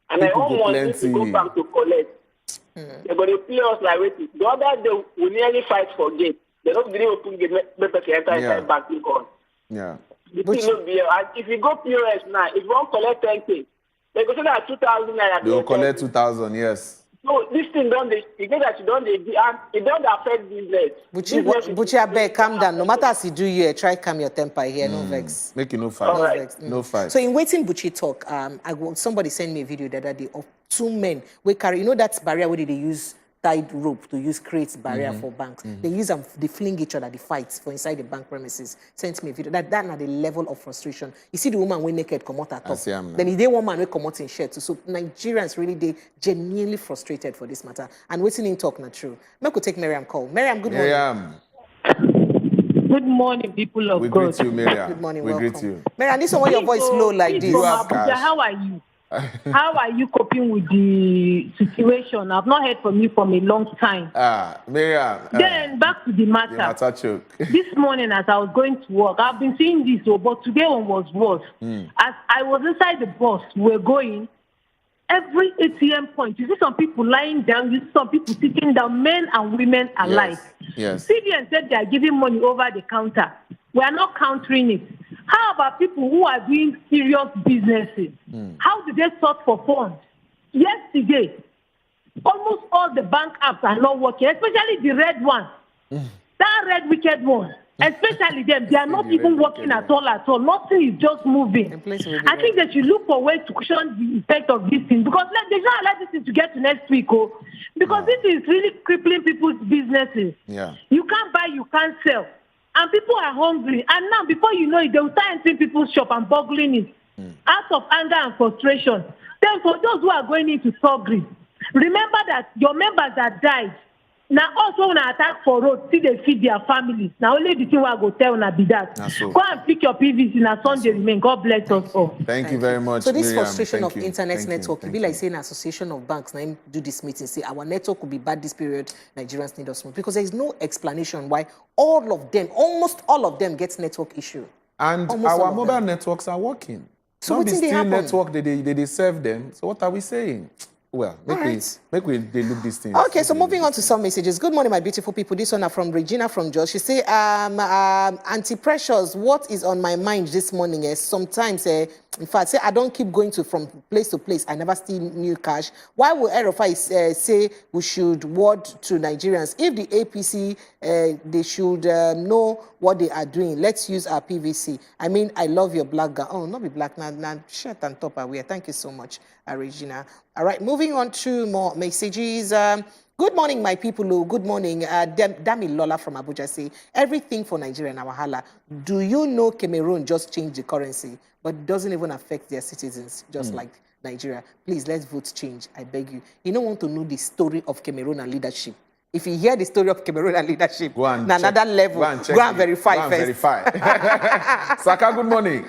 I People don't go want you to go plenty. back to collect. They're going to pay us like waiting. The other day we nearly fight for gate. They don't really open gate, make people enter inside bank because Yeah. the thing will be if you go POS now, if you want to collect 10K, they go say that 2,000 naira. They will collect 2,000, yes. No, this thing don't they get that you don't they and it don't affect business. Buchi, I beg, calm down. No matter as you do here, try calm your temper here. No vex. Make you no fight. All right. Vex. No fight. So in waiting Buchi talk, somebody sent me a video the other day of 2 men we carry. You know that barrier where they use tied rope to use create barrier for banks. They use them, they fling each other, they fight for inside the bank premises. Sent me a video. That at the level of frustration. You see the woman when naked come out at top. Then they one man will come out in shirt too. So Nigerians really they genuinely frustrated for this matter. And waiting in talk not true. I could take Miriam call. Miriam, good morning. Good morning, people of we God. Greet you, Miriam. Good morning, we welcome. Greet you. Miriam, this one why your voice low like this. Abuja, how are you? How are you coping with the situation? I've not heard from you from a long time. Miriam. Then back to the matter. The matter choke. This morning as I was going to work, I've been seeing this, but today one was worse. As I was inside the bus, we're going, every ATM point, you see some people lying down, you see some people sitting down, men and women alike. Yes. CBN said they are giving money over the counter. We are not countering it. How about people who are doing serious businesses? How do they sort for funds? Yesterday, almost all the bank apps are not working, especially the red one. That red wicked one. Especially them, they are not even working at all. Nothing is just moving. I think they should look for ways to cushion the effect of this thing because they don't allow this thing to get to next week, because this is really crippling people's businesses. Yeah. You can't buy, you can't sell. And people are hungry. And now, before you know it, they will start entering people's shop and boggling it out of anger and frustration. Then for those who are going into surgery, remember that your members that died, now also when I attack for road, see they feed their families. Now only the thing I go tell na be that. Go and pick your PVC na Sunday remain. God bless us all. Thank you very much. So this Miriam, frustration of internet Thank network, you. it be like saying Association of Banks now do this meeting, say our network will be bad this period, Nigerians need us more. Because there is no explanation why all of them, almost all of them gets network issue. And Almost our mobile networks are working. So Not what be did they still happen? network, they serve them. So what are we saying? Well, make we they look these things. Okay, so moving on to some messages. Good morning, my beautiful people. This one are from Regina from Jos. She say, Auntie Precious, what is on my mind this morning? Sometimes, in fact, say I don't keep going from place to place. I never steal new cash. Why will RFI say we should ward to Nigerians? If the APC, they should know what they are doing. Let's use our PVC. I mean, I love your black guy. Oh, not be black, now shirt and top are weird. Thank you so much, Regina. All right, moving on to more messages. Good morning, my people. Good morning. Dami Lola from Abuja say, everything for Nigeria and Wahala. Do you know Cameroon just changed the currency, but doesn't even affect their citizens, just like Nigeria? Please, let's vote change. I beg you. You don't want to know the story of Cameroon and leadership. If you hear the story of Cameroon and leadership, go and another level, go and verify first. Saka, good morning.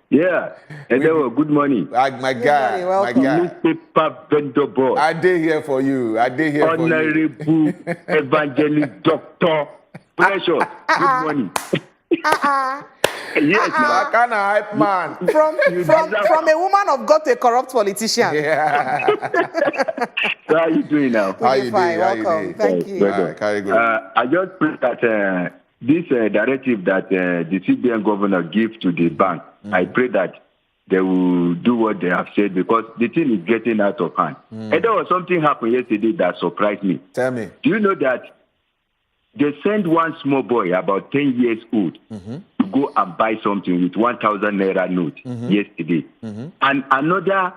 Yeah, hello, good morning. My guy, my guy. Newspaper vendor boy. I did here for you. Honorable Evangelist Dr. Precious, good morning. Yes, Saka na hype man. From a woman of God to a corrupt politician. Yeah. So how are you doing now? How you doing? Welcome. Thank you. Carry go. I just pray that this directive that the CBN governor gives to the bank, I pray that they will do what they have said because the thing is getting out of hand. And there was something happened yesterday that surprised me. Tell me. Do you know that they sent one small boy about 10 years old to go and buy something with 1,000 Naira note yesterday. And another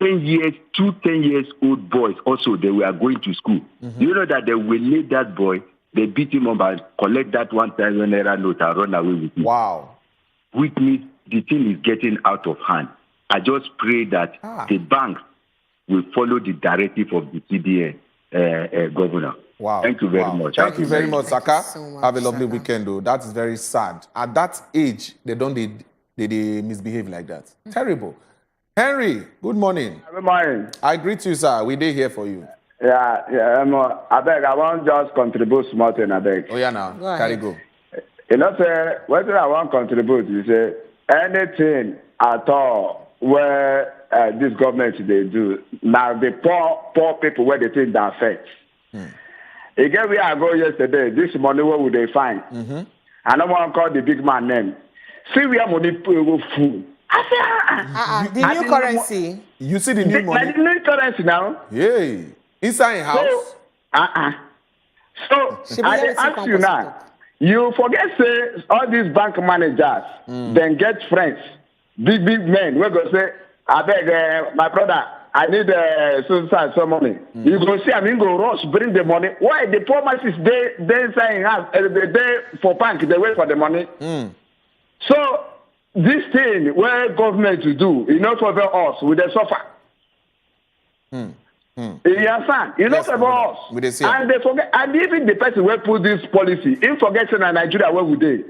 10 years, 10 years old boys also, they were going to school. Do you know that they will lead that boy, they beat him up and collect that 1,000 Naira note and run away with it. Wow. Which means the thing is getting out of hand. I just pray that the bank will follow the directive of the CBN governor. Wow. Thank you very much. Thank you very much, Saka. So much, Have a lovely Saka. weekend, though. That is very sad. At that age, they misbehave like that. Terrible. Henry, good morning. Good morning. I greet you, sir. We did here for you. I beg, I want just contribute small thing, I beg. Oh, yeah, now. Carry go. You know, say, what I want contribute, you say, anything at all where this government they do, now the poor people where they think that affects. Again, where I go yesterday, this money, what would they find? I don't want to call the big man name. See, we have money go full. I The new currency. You see the new money? The new currency now. Yay. Inside a house? So, I ask you now, you forget say all these bank managers, then get friends, big men, we go say, I beg my brother, I need some money. You go see, I mean, go rush, bring the money. Why the poor masses they saying have they for bank they wait for the money. So this thing where government to do, you know, for us with the suffer. You understand? You know, for us, and they forget, and even the person who put this policy, in forgetting Nigeria, where would they?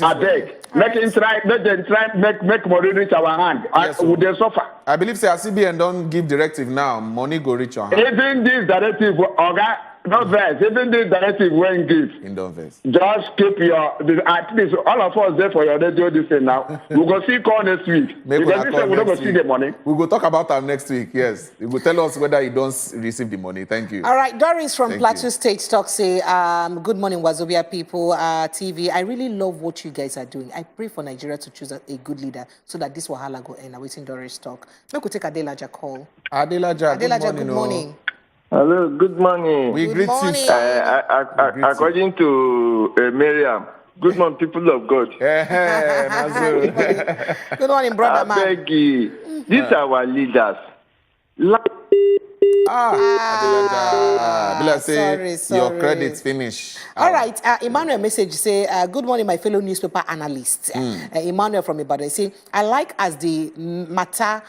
I beg. Let them try make money reach our hand. Yes, would they suffer? I believe say CBN don't give directive now. Money go reach your hand. Even this directive, okay, not verse. Even this directive when give. In don't verse. Just keep your. At least all of us there for your radio this thing now. We go see call next week. Because this we don't go see the money. We go talk about them next week. Yes, you will tell us whether you don't receive the money. Thank you. All right, Doris from Plateau State talk say, good morning, Wazobia people, TV. I really love what you guys are doing. I pray for Nigeria to choose a good leader so that this wahala go end. I'm waiting Doris talk. Make we take Adelaja call. Adelaja, good morning. Hello, good morning. We greet you. According to Miriam, good morning, people of God. Good morning, brother man. I beg you, these are our leaders. Sorry. Your credits finish. All right, Emmanuel message say, good morning, my fellow newspaper analysts. Emmanuel from Ibadan say, I like as the matter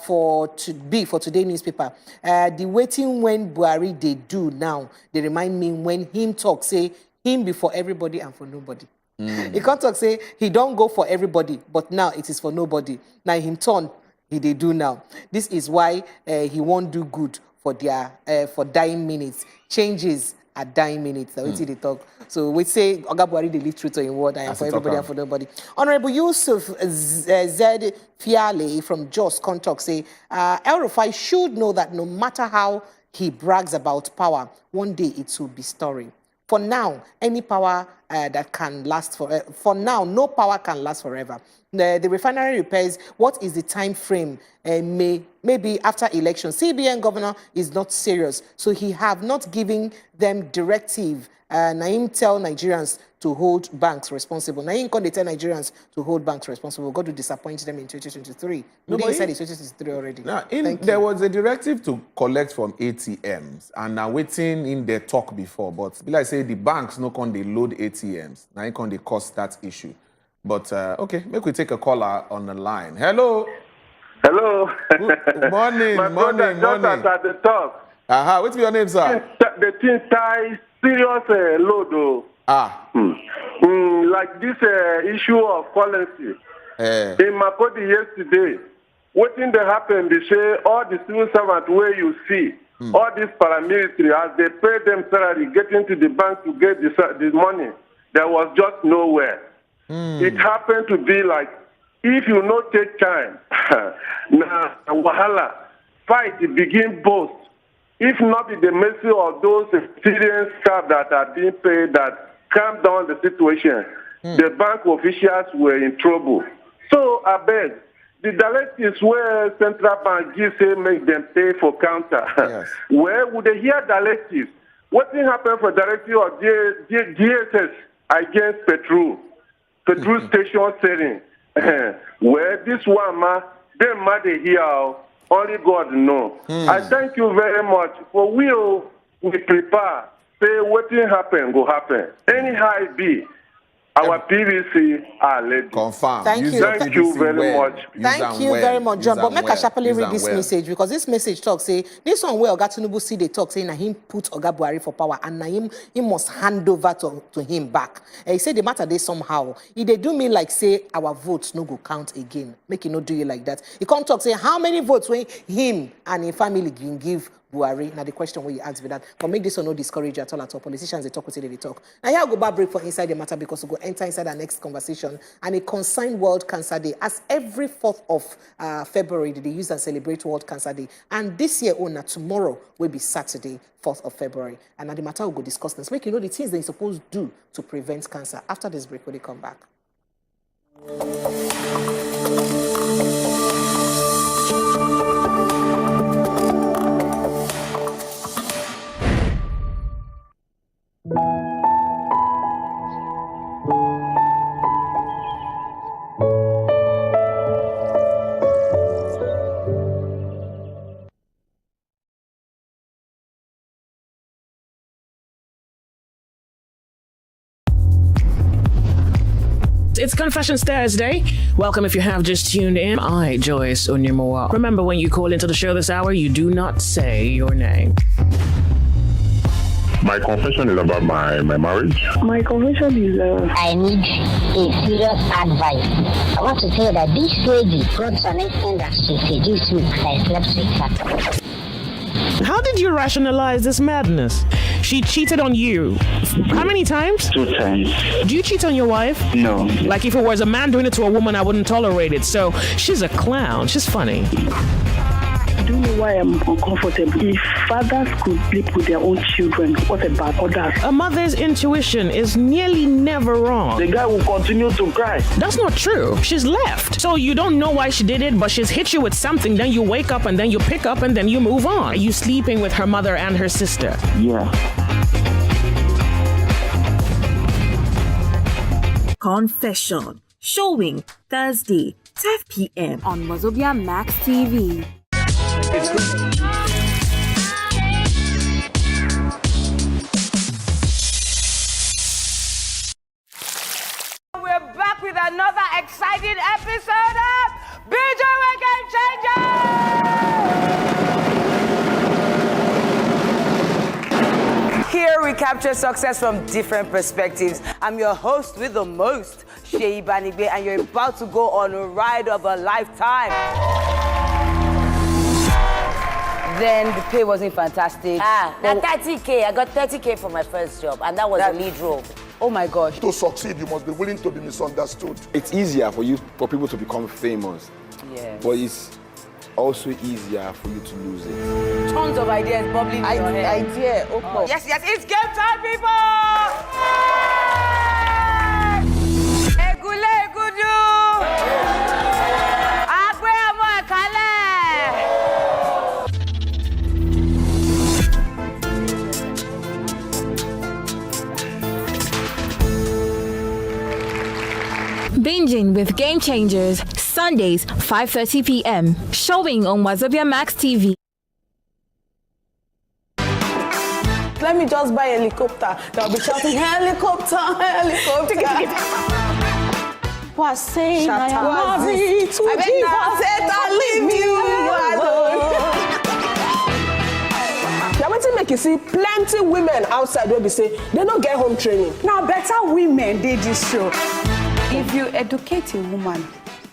for today newspaper. The waiting when Buhari they do now, they remind me when him talk, say, him before everybody and for nobody. He can't talk, say, he don't go for everybody, but now it is for nobody. Now him turn, they do now. This is why he won't do good for their for dying minutes. Changes at dying minutes. That's what they talk. So we say Oga Buhari they live true to him word and for everybody and for nobody. Honorable Yusuf Z Fiale from Jos Contact say El Rufai should know that no matter how he brags about power, one day it will be story. For now, any power that can last forever. For now, no power can last forever. The refinery repairs, what is the time frame? Maybe after election. CBN governor is not serious, so he have not given them directive. Naim tell Nigerians to hold banks responsible. Naim can they tell Nigerians to hold banks responsible. God will disappoint them in 2023. They said it's 2023 already. Now, there was a directive to collect from ATMs, and now waiting in their talk before. But like I say, the banks no can they load ATMs. Now it can they cause that issue. But okay, make we take a caller on the line. Hello. Hello. Good morning. My brother just at the top. What's your name, sir? The thing ties serious load. Like this issue of currency. In my body yesterday, what thing that happened? They say all the civil servants where you see, all these paramilitary, as they pay them salary, get into the bank to get the money, there was just nowhere. It happened to be like, if you not take time, now wahala, fight, begin boast. If not the mercy of those experienced staff that are being paid that calm down the situation, the bank officials were in trouble. So I beg, the directives where central bank gives say make them pay for counter. Where would they hear directives? What thing happened for directive of DSS against petrol station selling? Where this one them they hear. Only God knows. I thank you very much. For we prepare. Say what will happen, go happen. Anyhow it be, our PVC are ready. Confirm. Thank you very much. Thank you very much, John. But make I sharply read this message, because this message talks say this one where Oga Tinubu see they talk saying that him put Oga Buhari for power and now he must hand over to him back. He said the matter they somehow. If they do me like say our votes no go count again, make it not do you like that. He can't talk say how many votes when him and his family can give Buhari. Now the question where you ask me that, but make this one no discourage at all. Politicians they talk with they talk. Now here I go back break for inside the matter because we go enter inside our next conversation and a consigned World Cancer Day. As every 4th of February they use and celebrate World Cancer Day. And this year now tomorrow will be Saturday, 4th of February. And now the matter will go discuss this. Make you know the things they're supposed to do to prevent cancer. After this break, when they come back. It's Confessions Thursday. Welcome if you have just tuned in. I, Joyce Onyemowa. Remember, when you call into the show this hour, you do not say your name. My confession is about my marriage. My confession is I need a serious advice. I want to tell you that this lady brought an extent that she seduced me and I slept with her. How did you rationalize this madness? She cheated on you. How many times? 2 times. Do you cheat on your wife? No. Like if it was a man doing it to a woman, I wouldn't tolerate it. So she's a clown. She's funny. I don't know why I'm uncomfortable. If fathers could sleep with their own children, what about others? A mother's intuition is nearly never wrong. The guy will continue to cry. That's not true. She's left. So you don't know why she did it, but she's hit you with something. Then you wake up and then you pick up and then you move on. Are you sleeping with her mother and her sister? Yeah. Confession. Showing Thursday, 12 p.m. on Wazobia Max TV. It's good. We're back with another exciting episode of BJ Game Changer! Here we capture success from different perspectives. I'm your host with the most, Sheyi Banigbe, and you're about to go on a ride of a lifetime. Then the pay wasn't fantastic. Now 30K. I got 30K for my first job, and that was a lead role. Oh my gosh. To succeed, you must be willing to be misunderstood. It's easier for people to become famous. Yeah. But it's also easier for you to lose it. Tons of ideas bubbling in your head. Idea. Oh. Yes, it's game time, people! Egule egudu! Agbe amo ekale! Binging with Game Changers, Sundays, 5:30 p.m. Showing on Wazobia Max TV. Let me just buy a helicopter. They'll be shouting, helicopter, helicopter. Was saying I am married to Jesus. I leave you alone. Now, what make you see plenty women outside will be say they don't get home training. Now, better women did this show. If you educate a woman,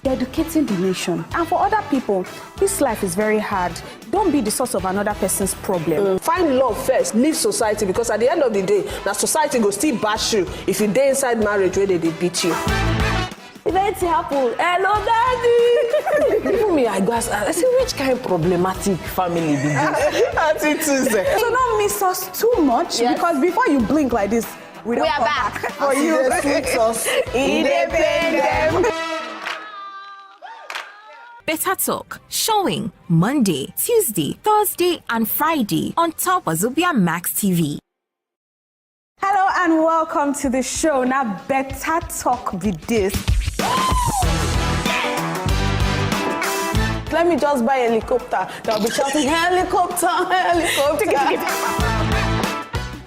you're educating the nation. And for other people, this life is very hard. Don't be the source of another person's problem. Find love first, leave society, because at the end of the day, now society go still bash you if you dey inside marriage where they beat you. If anything happen, hello daddy. Even me, I say which kind of problematic family be this? So don't miss us too much, because before you blink like this, we are back for you. Independent. Better Talk, showing Monday, Tuesday, Thursday, and Friday on top Wazobia Max TV. Hello and welcome to the show. Now, better talk with this. Let me just buy a helicopter. They'll be shouting, helicopter, helicopter.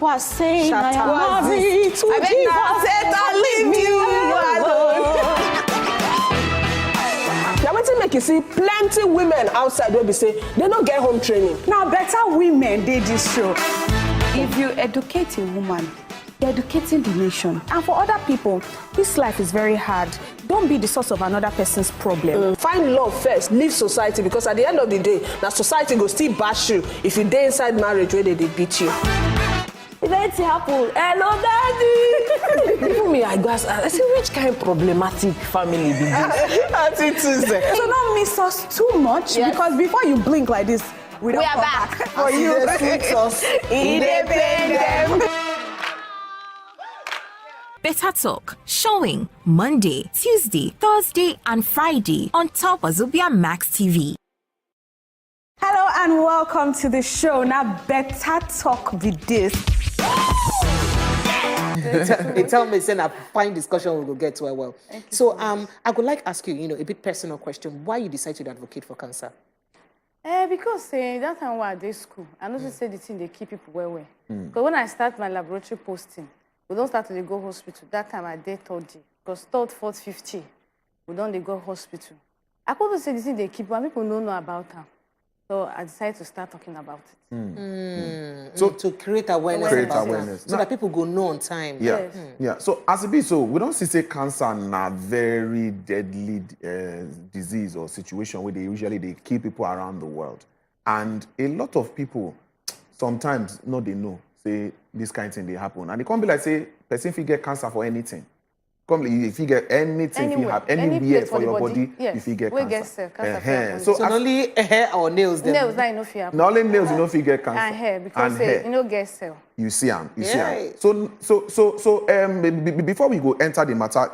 Was saying I am married to Jesus. I leave you alone. Now, what make you see plenty women outside will be say they don't get home training. Now, better women did this show. If you educate a woman, you're educating the nation. And for other people, this life is very hard. Don't be the source of another person's problem. Find love first, leave society, because at the end of the day, now society go still bash you if you dey inside marriage where they beat you. If anything happen, hello daddy. Even me, I say which kind of problematic family be this? So don't miss us too much, because before you blink like this, we are back for you. Independent. Better Talk, showing Monday, Tuesday, Thursday, and Friday on top Wazobia Max TV. Hello and welcome to the show. Now, better talk with this. They tell me, saying a fine discussion we will get to well. So, I would like to ask you, a bit personal question. Why you decided to advocate for cancer? Because that time when I did school, I noticed the thing they keep people well. Because when I start my laboratory posting, we don't start to go hospital. That time I did 3rd year. because third, fourth, 50, we don't they go hospital. I couldn't say this thing they keep, but people don't know about them. So I decided to start talking about it. So to create awareness, so that people go know on time. Yeah, yeah. So as it be, so we don't see say cancer na very deadly disease or situation where they usually kill people around the world, and a lot of people sometimes no they know say this kind of thing they happen, and it can't be like say person if you get cancer for anything. If you get anything, if you have anywhere for your body, if you get cancer. So only hair or nails? Nails, that you know fear. Not only nails, you know if you get cancer. And hair, because you know get cell. You see them, you see them. So before we go enter the matter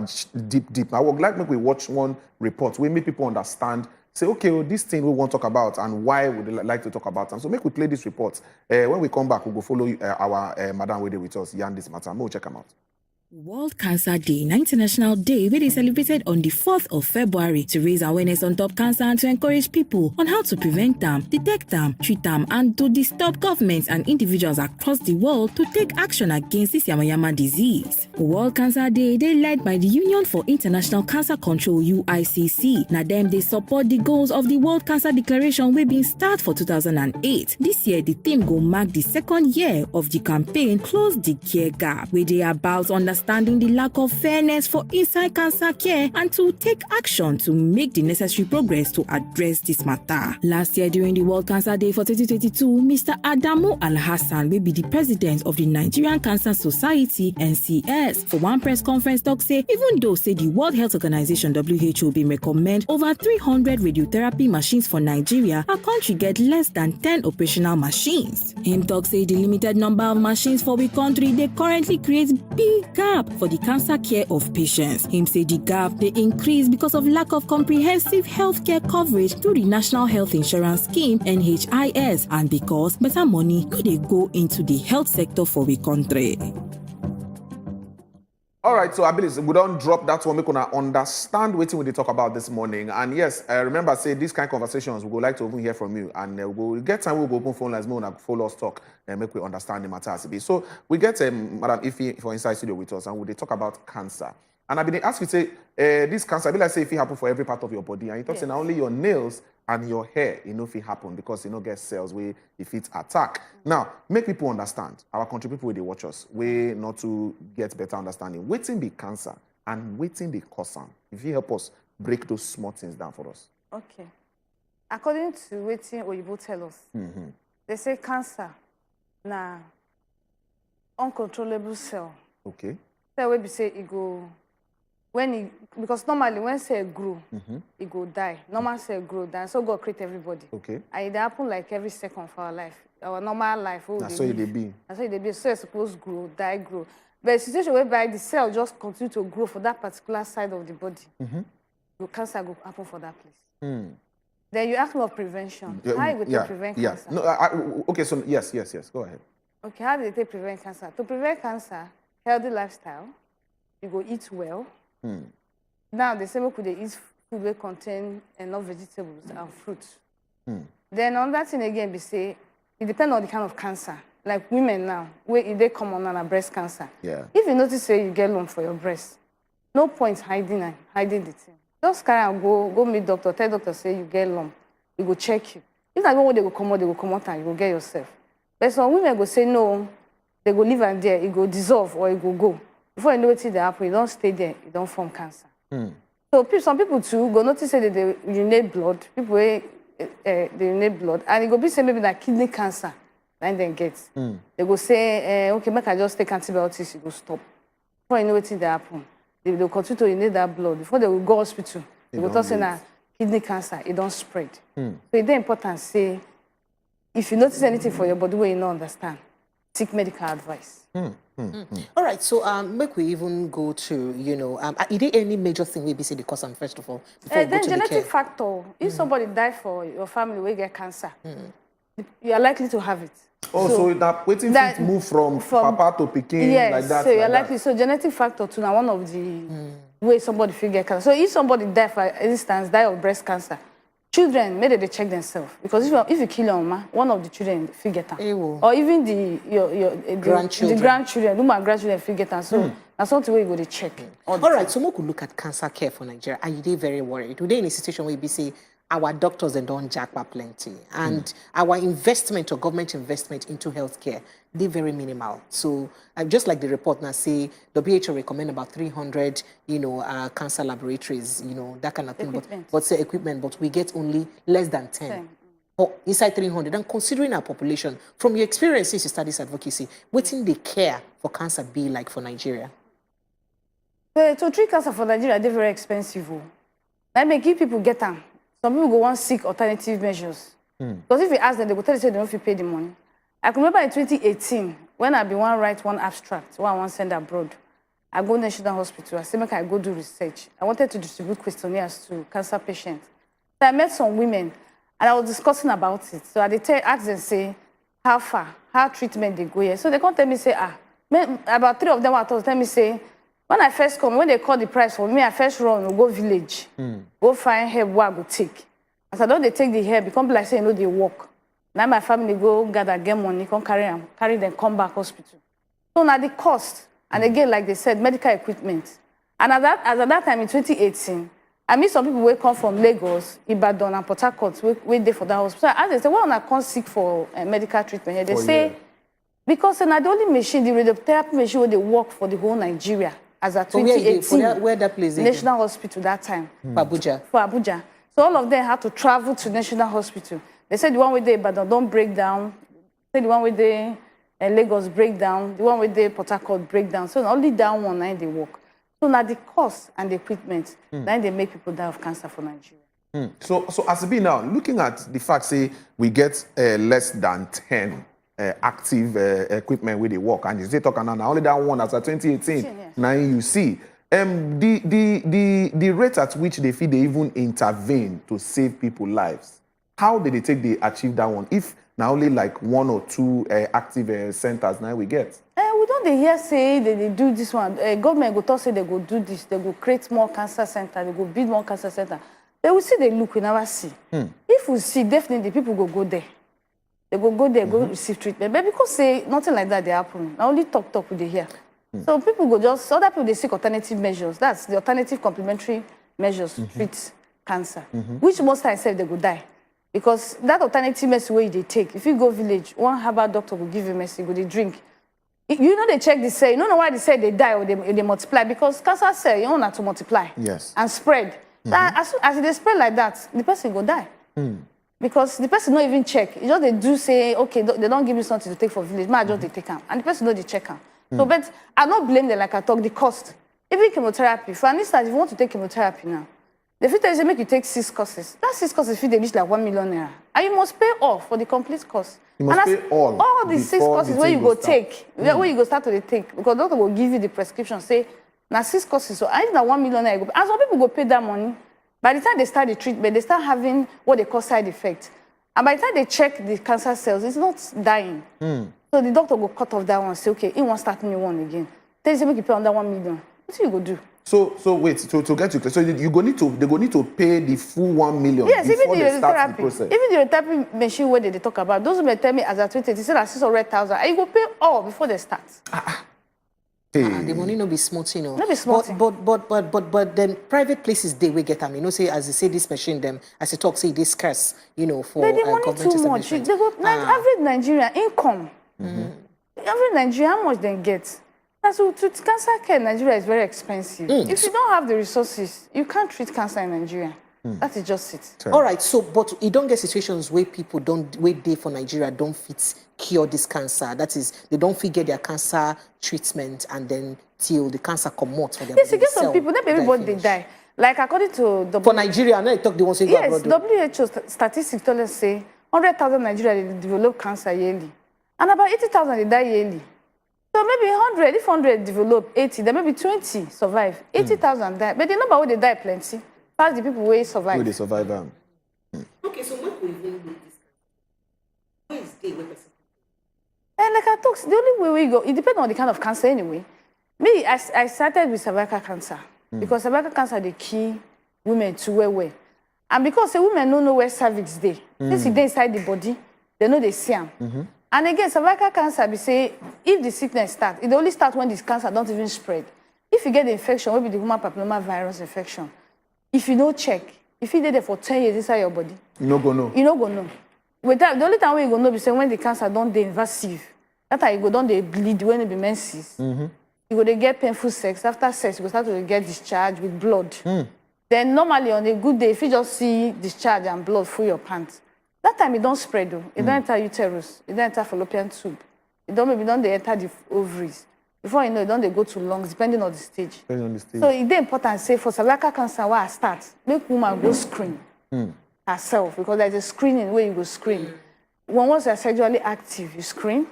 deep, I would like we watch one report. We make people understand. Say, okay, well, this thing we want to talk about and why would they like to talk about them. So make we play this report. When we come back, we'll go follow our Madam Wede with us, Yan this matter. We'll check them out. World Cancer Day, an international day where they celebrated on the 4th of February to raise awareness on top cancer and to encourage people on how to prevent them, detect them, treat them, and to disturb governments and individuals across the world to take action against this yamayama disease. World Cancer Day, they led by the Union for International Cancer Control, UICC. Now them, they support the goals of the World Cancer Declaration wey been start for 2008. This year, the theme go mark the 2nd year of the campaign Close the Care Gap, where they about understanding the lack of fairness for inside cancer care and to take action to make the necessary progress to address this matter. Last year during the World Cancer Day for 2022, Mr. Adamu Al-Hassan will be the president of the Nigerian Cancer Society, NCS. For one press conference talk say, even though say the World Health Organization WHO been recommend over 300 radiotherapy machines for Nigeria, our country get less than 10 operational machines. Him talk say the limited number of machines for we country, they currently create big gap for the cancer care of patients. Him say the gap they increase because of lack of comprehensive healthcare coverage through the National Health Insurance Scheme (NHIS) and because better money could they go into the health sector for we country. All right, so I believe we don't drop that one. We can understand what we talk about this morning. And yes, remember, say these kind of conversations, we would like to even hear from you. And we'll get time, we'll go open phone lines, more and follow us talk and make we understand the matter as it be. So we get Madam Ife for Inside Studio with us, and we talk about cancer. And I've been asked you say, this cancer, I be like say if it happen for every part of your body, and you talk say not only your nails and your hair, you know if it happen because you know get cells where if it attack. Now, make people understand, our country people they watch us, we not to get better understanding. Waiting be cancer and waiting the cause. If you help us break those small things down for us. Okay. According to waiting Oyibo tell us, they say cancer na uncontrollable cell. Okay. Cell will be say it go because normally when cell grow, it go die. Normal cell grow, then so God create everybody. Okay. And it happen like every second of our life, our normal life. That's so it be. That's so it be. So it's supposed to grow, die, grow. But the situation whereby the cell just continue to grow for that particular side of the body, the cancer go happen for that place. Then you ask me of prevention. How you go to prevent cancer? No, okay, so yes, go ahead. Okay, how do they prevent cancer? To prevent cancer, healthy lifestyle, you go eat well. Now, they say we could eat food that contain enough vegetables and fruits. Then on that thing again, we say, it depends on the kind of cancer. Like women now, if they come on a breast cancer. Yeah. If you notice say you get lump for your breast, no point hiding the thing. Just carry and go meet doctor, tell doctor say you get lump. He go check you. If I go where they go come out and you go get yourself. But some women go say no, they go leave and there, it go dissolve or it go. Before you know what they happen, you don't stay there, you don't form cancer. So some people too go notice that they urinate blood. People they urinate blood, and it go be say maybe that kidney cancer, and then get. They go say, okay, make I just take antibiotics, it go stop. Before you know what they happen, they will continue to urinate that blood. Before they will go hospital, they will talk say that kidney cancer, it don't spread. So it's important say, if you notice anything for your body where you don't understand, seek medical advice. All right, so make we even go to, is there any major thing we be say the cause and first of all? Then genetic factor. If somebody die for your family where get cancer, you are likely to have it. Oh, so that waiting to move from papa to pikin like that. So you're likely. So genetic factor to now one of the ways somebody feel get cancer. So if somebody die, for instance, die of breast cancer, children, maybe they check themselves. Because if you kill your mama, one of the children feel get cancer. Or even the grandchildren, the grandchildren feel get cancer. So That's something we go to check. All right, so we could look at cancer care for Nigeria. Are you they very worried? Today in a situation where we say our doctors and don't jackpot plenty, and our investment or government investment into healthcare, they're very minimal. So just like the report now say, WHO recommend about 300, cancer laboratories, that kind of thing. But say equipment, but we get only less than 10. Or inside 300. And considering our population, from your experiences you studies advocacy, what's in the care for cancer be like for Nigeria? To treat cancer for Nigeria, they're very expensive. That may give people get them. Some people go want seek alternative measures. Because if you ask them, they will tell you they don't pay the money. I can remember in 2018, when I be one write one abstract, one I want send abroad, I go to National Hospital. I said, make I go do research. I wanted to distribute questionnaires to cancer patients. So I met some women, and I was discussing about it. So I asked them, say, how far, how treatment they go here. So they come tell me, say, about 3 of them were tell me, say, when I first come, when they call the price for me, I first run, go village, go find help where I go take. As I don't they take the help, it come like say, they walk. Now my family go gather, get money, come carry them, come back hospital. So now the cost, and again, like they said, medical equipment. And as at that time in 2018, I meet some people who come from Lagos, Ibadan, and Port Harcourt, wait there for that hospital. As they say, well, I can't seek for medical treatment here. They say, because now the only machine, the radiotherapy machine, where they work for the whole Nigeria. As at 2018, where that place National Hospital that time. For Abuja. For Abuja. So all of them had to travel to National Hospital. They said the one with the Ibadan don't break down. They said the one with the Lagos break down. The one with the Port Harcourt break down. So only that one now they work. So now the cost and the equipment, then they make people die of cancer for Nigeria. So as it be now, looking at the fact, say we get less than 10 active equipment where they work, and you say talking now only that one as at 2018. Yes. Now you see the rate at which they feel they even intervene to save people's lives. How did they achieve that one? If now only like 1 or 2 active centers now we get. We don't hear say they do this one. Government go talk say they go do this. They go create more cancer centers. They go build more cancer centers. They will see they look, we never see. If we see, definitely people go there. They go there, go receive treatment. But because say nothing like that they happen. Now only talk with they hear. So people go just other people they seek alternative measures. That's the alternative complementary measures to treat cancer. Which most times say they go die. Because that alternative medicine way they take, if you go village, one herbal doctor will give you medicine, go they drink. You know they check the cell, you don't know why they say they die or they multiply, because cancer cell, you don't have to multiply and spread. As they spread like that, the person will die. Because the person don't even check. You just they do say, okay, they don't give me something to take for village, but I just they take them. And the person don't they check them. So, but I don't blame them like I talk, the cost. Even chemotherapy, for instance, if you want to take chemotherapy now, the filter is make you take 6 courses. That 6 courses, if they reach like 1 million naira. And you must pay all for the complete course. You must pay all the 6 courses where you go take, where you go start to take. Because doctor will give you the prescription, say, now 6 courses. So I think 1 million naira. And some people go pay that money. By the time they start the treatment, they start having what they call side effects. And by the time they check the cancer cells, it's not dying. So the doctor will cut off that one and say, okay, he won't start new one again. Then they make you pay under 1 million. What do you go do? So wait, to get you clear, so they go need to pay the full 1 million before they start the process. Even the therapy machine where they talk about, those men tell me as a 20, they say that 600,000, and you go pay all before they start. The money no be smart, No be smart. But then private places they will get them. Say as they say this machine them as they talk say this scarce, for they money too much. They go average Nigerian income. Average Nigerian how much they get? So to cancer care in Nigeria is very expensive. If you don't have the resources, you can't treat cancer in Nigeria. That is just it. All right, so but you don't get situations where people don't wait there for Nigeria don't fit cure this cancer. That is, they don't fit get their cancer treatment and then till the cancer come out for them. Yes, you get some people, not everybody they die. Like according to for Nigeria, now you talk the ones who yes, WHO statistics tell us say 100,000 Nigerians develop cancer yearly, and about 80,000 they die yearly. So maybe 100, if 100 develop 80, then maybe 20 survive. 80,000 die. But the number where they die plenty. That's the people where survive. Where they survive. Okay, so when we even do this, where is the way person? And like I talk, the only way we go, it depends on the kind of cancer anyway. Me, I started with cervical cancer. Because cervical cancer, they kill women too well. And because the women don't know where cervix is, since it's inside the body, they know they see them. And again, cervical cancer, we say, if the sickness starts, it only starts when this cancer don't even spread. if you get the infection, maybe the human papilloma virus infection, if you don't check, if you did it for 10 years inside your body, you no go know. You no go know. With that, the only time when you go know is when the cancer don't dey invasive. That time you go down, they bleed when it be menses. You go they get painful sex. After sex, you go start to get discharge with blood. Then normally on a good day, if you just see discharge and blood through your pants, that time it don't spread though. It don't enter uterus. It don't enter fallopian tube. It don't maybe don't they enter the ovaries. Before you know, it don't they go to lungs, depending on the stage. So it's important say for cervical cancer, where I start, make woman go screen herself, because there's a screening where you go screen. Once you're sexually active, you screen,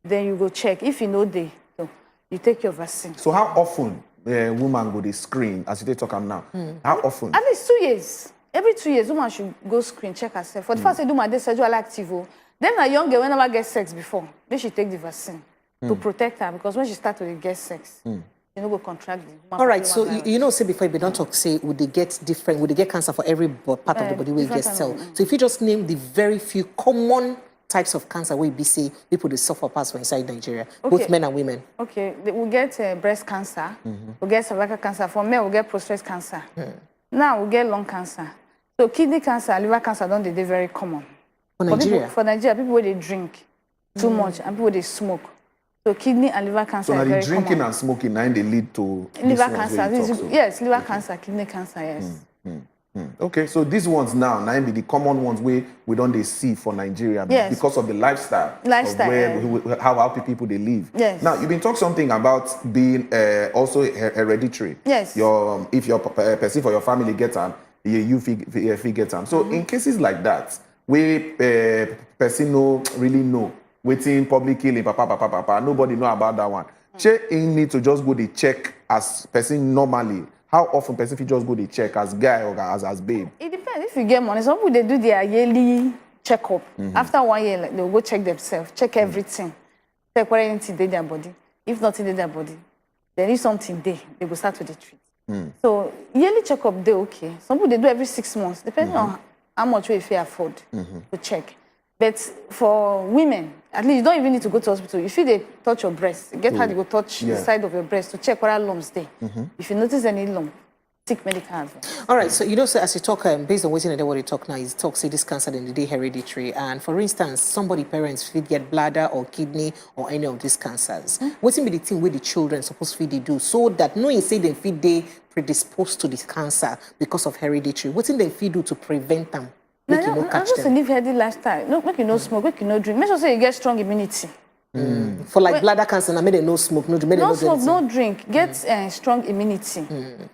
then you go check. If you know they, so you take your vaccine. So how often woman go they screen, as you talk now? How often? At least 2 years. Every 2 years, woman should go screen, check herself. For the first, they do my sexually active. Then a young girl, whenever get sex before, then she take the vaccine to protect her, because when she start to get sex, you know, go contract the all right, so you know, say before, if they don't talk, say, would they get cancer for every part of the body where you get cell? So if you just name the very few common types of cancer where you say people they suffer past for inside Nigeria, both men and women. Okay, we get breast cancer, we get cervical cancer. For men, we get prostate cancer. Now we get lung cancer. So kidney cancer, liver cancer, don't they very common. For Nigeria? For Nigeria, people where they drink too much and people they smoke. So kidney and liver cancer so are very drinking common. and smoking, now they lead to liver cancer. Yes, liver cancer, kidney cancer, yes. Okay, so these ones now be the common ones where we don't they see for Nigeria because of the lifestyle of where how people they live. Yes. Now you've been talking something about being also hereditary. Yes. If your person for your family get them, you get them. So in cases like that, where person no really know. Waiting public killing, papa. Nobody know about that one. You need to just go to check as person normally. How often person fit just go to check as guy or as babe? It depends. If you get money, some people they do their yearly checkup. After 1 year, like, they'll go check themselves, check everything, check whether anything in their body. If nothing in their body, then if something there, they will start with the treat. So yearly checkup they okay. Some people they do every 6 months, depending on how much you afford to check. But for women, at least you don't even need to go to hospital. If they touch your breast, get how you go touch the side of your breast to check whether lumps there. If you notice any lump, seek medical advice. All right, so you know, so as you talk, based on what you talk now, is talk say this cancer in the day hereditary. And for instance, somebody parents feed get bladder or kidney or any of these cancers. What's be the thing where the children supposed to do so that no you say they feed they predisposed to this cancer because of hereditary? What's in they feed do to prevent them? Make you no catch just them. live healthy lifestyle. No, make you no smoke, make you no drink. Make sure say you get strong immunity. For like bladder cancer, I made a no smoke, no drink. No smoke, no drink. Get strong immunity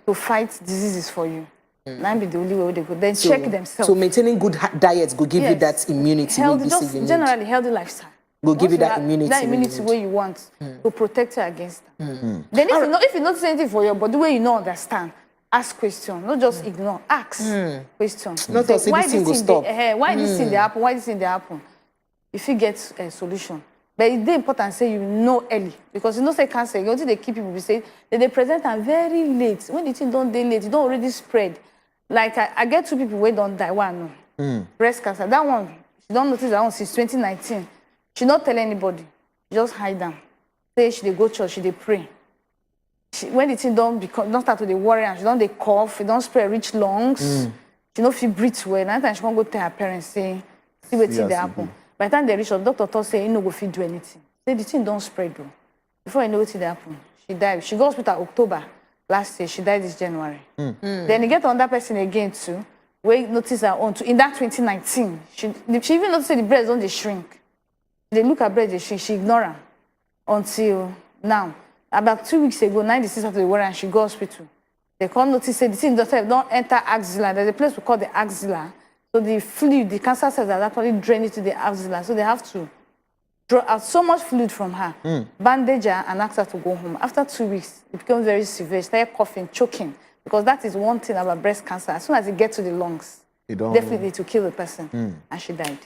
to fight diseases for you. That be the only way they go. Then check themselves. So maintaining good diets will give you that immunity. Healthy, just generally healthy lifestyle. Will give you that immunity. That immunity where you want to protect you against them. Then if you notice anything for your body where you don't understand, ask questions, not just ignore. Ask questions. Not say why this thing stop. Why this thing they happen? Why this thing they happen? If you get a solution. But it's important say you know early, because you know say cancer, you they keep people say they present and very late. When the thing don't day late, it don't already spread. Like I get 2 people who don't die. One breast cancer. That one, she don't notice that one since 2019. She not tell anybody. She just hide them. Say she they go church, she they pray. When the thing don't start to the worry and she don't they cough, it don't spread rich lungs. She don't feel breathe well. That time she can't go tell her parents say, see what thing they happen. By the time they reach up, doctor told say, you no go fit do anything. Say the thing don't spread though. Before you know what thing happen, she died. She goes hospital October last year. She died this January. Then you get another person again too. We notice her own too. In that 2019, she even noticed the breast don't they shrink. They look at breast they shrink. She ignore her until now. About 2 weeks ago, 96 after the war, and she go hospital. They can't notice say the thing don't enter axilla. There's a place we call the axilla. So the fluid, the cancer cells are actually drained into the axilla. So they have to draw out so much fluid from her, bandage her, and ask her to go home. After 2 weeks, it became very severe. She started coughing, choking, because that is one thing about breast cancer. As soon as it gets to the lungs, definitely to kill the person, and she died.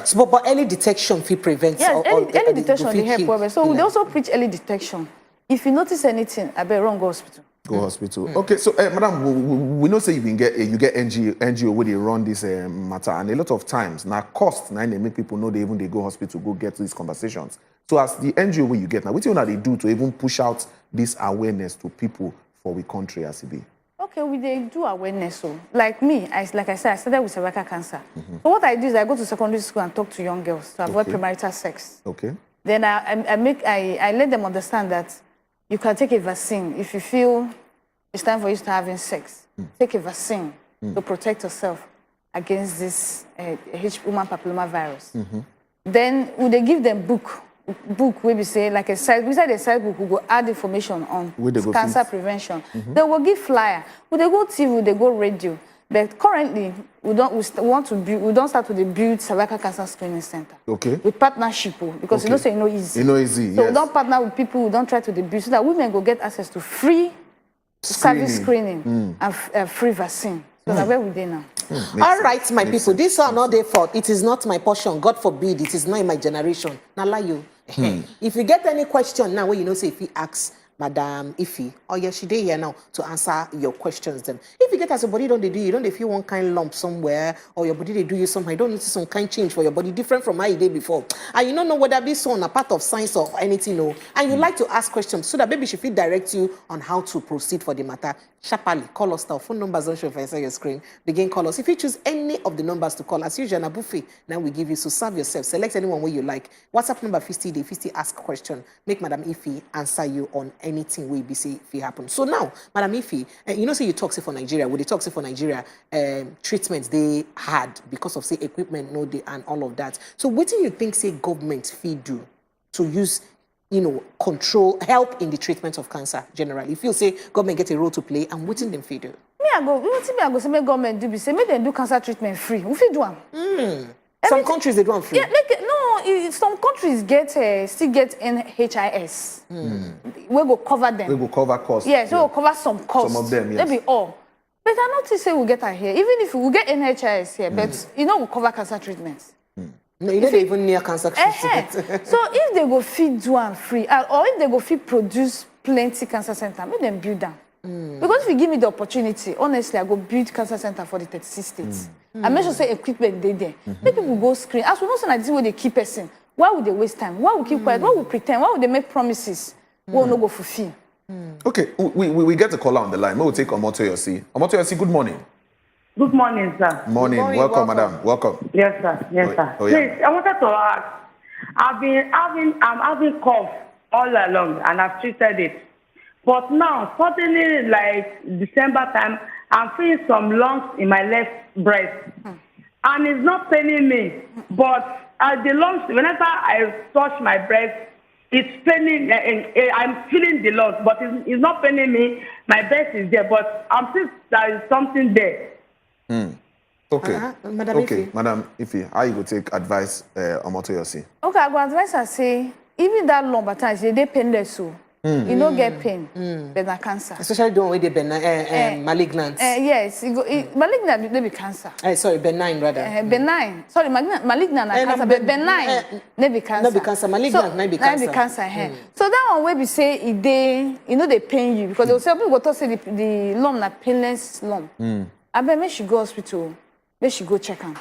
So, but early detection will prevent. Yes, early detection they help well. So we also preach early detection. If you notice anything, I better run go hospital. Go hospital. Okay, so madam, we know say you get NGO where they run this matter, and a lot of times now cost now they make people know they go hospital go get these conversations. So as the NGO where you get now, what you know they do to even push out this awareness to people for we country as it be? Okay, we they do awareness. So, like me, like I said, I started with cervical cancer. So what I do is I go to secondary school and talk to young girls to avoid premarital sex. Okay. Then I let them understand that you can take a vaccine if you feel it's time for you to start having sex. Take a vaccine to protect yourself against this human papilloma virus. Then would they give them book where we say like beside the side book we go add information on cancer prevention. They will give flyer. Would they go TV? Would they go radio? But currently we don't start to build cervical cancer screening center. Okay. With partnership because you know say easy. Easy. So we don't partner with people. We don't try to build so that women go get access to free service screening and free vaccine. So that's where we dey now. All right, my people. This are not their fault. It is not my portion. God forbid. It is not in my generation. Now, lie you. If you get any question now, where you know, say if you ask Madam Ife, oh yeah, she dey here now to answer your questions. Then, if you get as a body, don't they do you don't they feel one kind lump somewhere, or your body they do you something, you don't need some kind change for your body different from how you did before, and you don't know whether this one a part of science or anything, no, and you like to ask questions so that maybe she will direct you on how to proceed for the matter. Sharply call us now. Phone numbers don't show if I say your screen. Begin call us. If you choose any of the numbers to call, as usual, a buffet. Now we give you, so serve yourself. Select anyone where you like. WhatsApp number 50 ask question. Make Madam Ife answer you on anything we be say if it happen. So now, Madam Ife, you know say you talk say for Nigeria. Would they talk say for Nigeria treatments they had because of say equipment no they and all of that. So what do you think say government fee do to use control, help in the treatment of cancer generally? If you say government get a role to play, and what in them feed do? I go say make government do be say make them do cancer treatment free. We fit do them. Some countries they do them free. Yeah, some countries still get NHIS. We go cover them. We go cover costs. Yes, we go cover some costs. Some of them, yes. Maybe all. But I notice say we get her here. Even if we get NHIS here, but we cover cancer treatments. No, you don't even near cancer treatment. So if they go feed do and free, or if they go feed produce plenty cancer center, make them build them. Because if you give me the opportunity, honestly, I go build cancer center for the 36 states. I make sure say equipment they there. Make people go screen. As we know, this is where they keep person. Why would they waste time? Why would keep quiet? Why would pretend? Why would they make promises? We will not go fulfill. Okay, we get a caller on the line. We'll take Omotoyosi. Omotoyosi, good morning. Good morning, sir. Morning. Welcome, madam. Welcome. Yes, sir. Yes, sir. Oh, yeah. Please, I wanted to ask. I'm having cough all along, and I've treated it. But now, suddenly, like December time, I'm feeling some lumps in my left breast, and it's not paining me. But the lumps, whenever I touch my breast, it's paining. I'm feeling the lumps, but it's not paining me. My breast is there, but I'm still there is something there. Okay. Madam Ife, how you go take advice on Omotoyosi? Okay, I go advise her say, even that lump at times, they painless so. You don't get pain, but not cancer. Especially the one where they malignant. Yes, malignant they be cancer. Sorry, benign rather. Benign. Sorry, malignant na cancer, but benign they be cancer. No be cancer, malignant may be cancer. Be cancer. So that one where we say they pain you because they will say people go to say the lump na painless lump. I bet make she go hospital, make she go check am.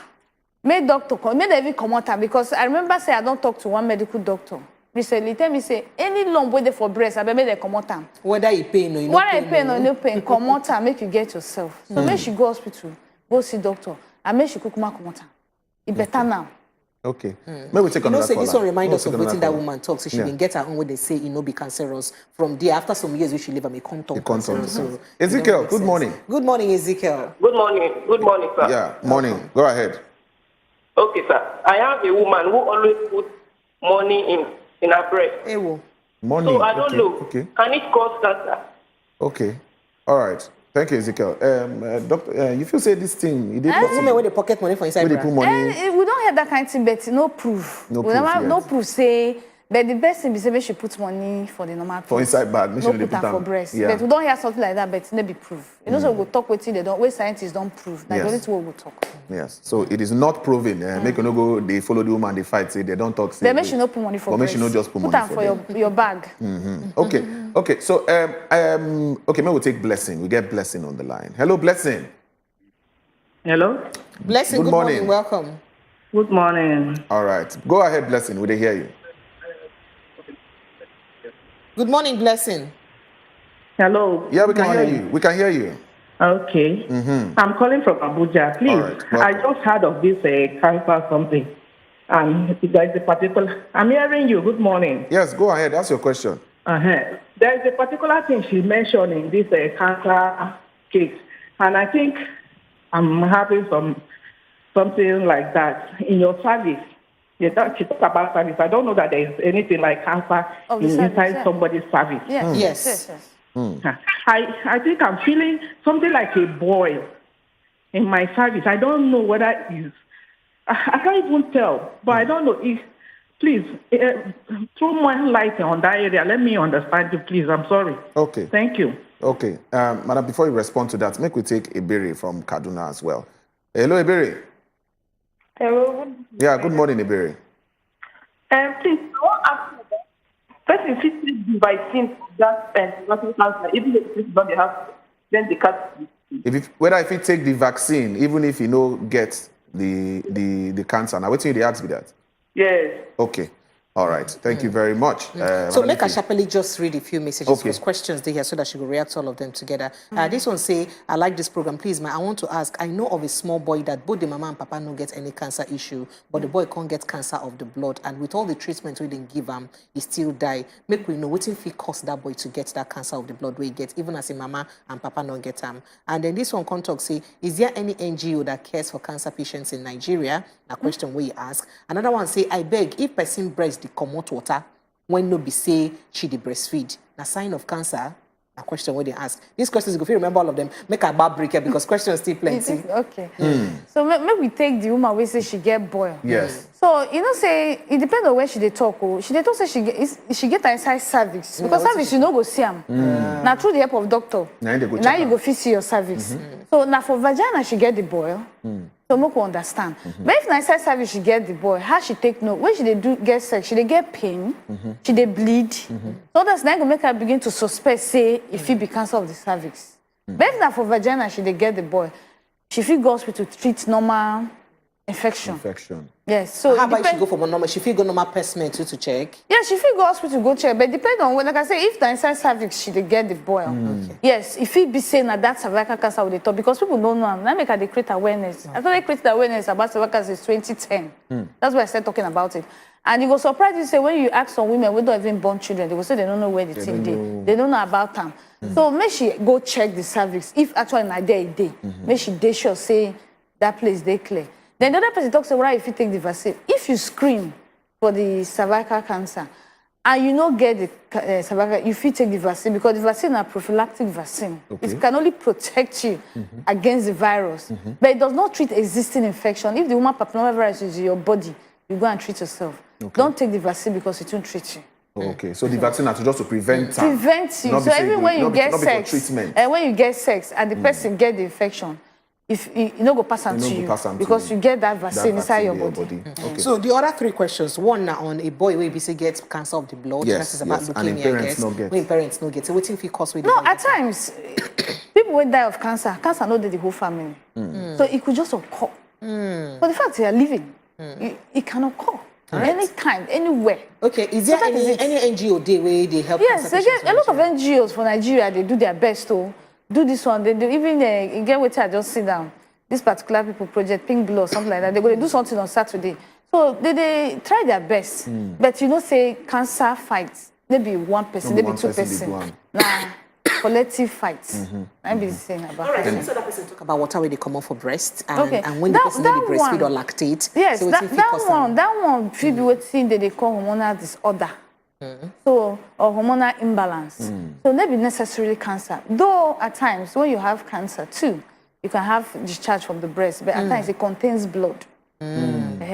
Make doctor come, make them even come out because I remember say I don't talk to one medical doctor. Recently, tell me say any lump where they for breast, I bet make them come out am. Whether you pain or you no pain. Whether you pain or no pain, come out am make you get yourself. So make she go hospital, go see doctor, and make she come out am. It better now. Okay. Maybe we take another caller. This one remind us of what that woman talks. So she didn't get her own when they say it no be cancerous. From there, after some years, we should live a contour. So, Ezekiel, good morning. Good morning, Ezekiel. Good morning. Good morning, sir. Yeah, morning. Go ahead. Okay, sir. I have a woman who always puts money in her breast. Money. So I don't know. Okay. Can it cause cancer? Okay. All right. Thank you, Ezekiel. Doctor, you feel say this thing, you did women when they pocket money for inside they put money. We don't have that kind of thing, but no proof. No proof say, but the best thing is say she put money for the normal for inside bag. No put her for breast. Yeah. But we don't hear something like that, but it may be proof. You know, so we talk with they don't. Where scientists don't prove. Like only two will talk. Yes. So it is not proven. Make you no go. They follow the woman. They fight. Say they don't talk. Say they make you no put money for breast. But make you no just put money them for your bag. Okay. Okay. So okay. Maybe we'll take Blessing. We get Blessing on the line. Hello, Blessing. Hello. Blessing. Good morning. Welcome. Good morning. All right. Go ahead, Blessing. We they hear you. Good morning, Blessing. Hello. Yeah, we can hear you. We can hear you. Okay. I'm calling from Abuja. Please, I just heard of this cancer something. There is a particular... I'm hearing you. Good morning. Yes, go ahead. That's your question. There is a particular thing she mentioned in this cancer case. And I think I'm having something like that in your service. She talked about service. I don't know that there is anything like cancer inside somebody's service. Yes. I think I'm feeling something like a boy in my service. I don't know whether it's... I can't even tell, but I don't know if... Please, throw more light on that area. Let me understand you, please. I'm sorry. Okay. Thank you. Okay. Madam, before you respond to that, make we take Ebere from Kaduna as well. Hello, Ebere. Hello. Yeah, good morning, Ebere. Please, I want to ask you that person fit take the vaccine for that cancer, even if it's not the house, then the cat. Whether if you take the vaccine, even if you no get the cancer. Now, what do you ask me that? Yes. Okay. All right. Thank you very much. So make her sharply just read a few messages because questions they here so that she will react to all of them together. This one say, I like this program. Please, I want to ask, I know of a small boy that both the mama and papa no get any cancer issue, but the boy can't get cancer of the blood. And with all the treatment we didn't give him, he still die. Make we know what if it cost that boy to get that cancer of the blood where he gets, even as a mama and papa don't get him. And then this one can talk say, is there any NGO that cares for cancer patients in Nigeria? A question we ask. Another one say, I beg, if person breast the comot water when no be say she the breastfeed, a sign of cancer. A question where they ask. These questions, if you remember all of them, make a bar breaker because questions still plenty. Okay. So maybe we take the woman we say she get boil. Yes. So you know say it depends on where she they talk. She they talk say she get her inside cervix because cervix you no go see am. Now through the help of doctor. Now you go fit see your cervix. So now for vagina she get the boil. So no can understand. But if na inside service she get the boy, how she take note? When she dey do get sex, she dey get pain, she dey bleed. So that's now go make her begin to suspect, say, if it be cancer of the cervix. But if na for vagina she dey get the boy, she fit go hospital to treat normal infection. Yes. So how about she go for normal? She fit go normal persement to check. Yeah, she fit go hospital go check, but depend on when. Like I say, if the inside cervix she dey get the boil. Yes, if it be saying that that's cervical cancer with the top because people don't know. Now make her they create awareness. I thought they created awareness about cervical cancer is 2010. That's why I started talking about it. And you go surprised you say when you ask some women who don't even born children, they will say they don't know where the thing is. They don't know about them. So make she go check the cervix. If actually an idea is there, make she dey sure say that place they clear. Then the other person talks about if you take the vaccine. If you screen for the cervical cancer and you don't get the cervical, you fit take the vaccine because the vaccine is a prophylactic vaccine. It can only protect you against the virus, but it does not treat existing infection. If the human papillomavirus is in your body, you go and treat yourself. Don't take the vaccine because it won't treat you. Okay, so the vaccine is just to prevent you. So even when you get sex, and when you get sex and the person get the infection, if you no go pass on to you because you get that vaccine inside your body. Okay. So the other three questions, one now on a boy where BC gets cancer of the blood. Yes, that is about leukemia. And parents no get. When parents no get. So what if it cause? No, at times people will die of cancer. Cancer not the whole family. So it could just occur. But the fact they are living, it can occur. Anytime, anywhere. Okay, is there any NGO day where they help? Yes, again, a lot of NGOs for Nigeria, they do their best to do this one. They do even again wait till I just sit down. This particular people project Pink Blue or something like that. They're going to do something on Saturday. So they try their best. But you know, say cancer fights. Maybe one person, maybe two person. Nah, collective fights. I'm be saying about. All right. So that person talk about what way they come off for breast and when the person maybe breastfeed or lactate. Yes, so that one feel be what thing that they call hormonal disorder. So, or hormonal imbalance. So, maybe necessarily cancer. Though at times when you have cancer too, you can have discharge from the breast, but at times it contains blood.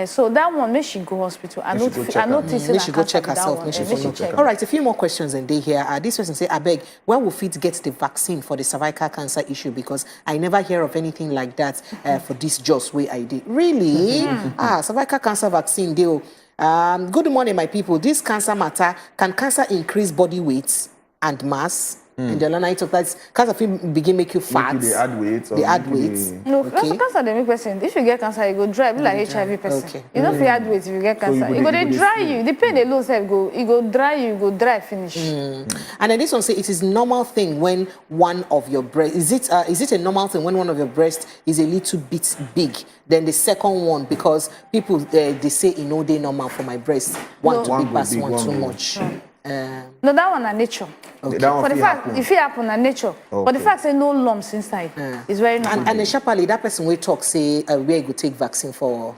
So that one, may she go hospital. I notice she go check herself. All right, a few more questions in day here. This person say, I beg, where will fit get the vaccine for the cervical cancer issue? Because I never hear of anything like that for this just way I did. Really? Cervical cancer vaccine deal. Good morning, my people. This cancer matter, can cancer increase body weight and mass? And the other talk that cancer fit begin make you fat. They add weight. They add weight. No, cancer they make person. If you get cancer, you go dry, be like HIV person. Okay. You don't feel add weight if you get cancer. You go they dry you. The pain they lose self go. You go dry you go dry finish. And then this one say it is normal thing when one of your breasts is it a normal thing when one of your breasts is a little bit big than the second one because people they say they normal for my breast one to be past one too much. No, that one is nature. Okay. For the fact, if it happen, na nature. But the fact say no lumps inside, is very normal. And sharply, that person will talk say where you go take vaccine for,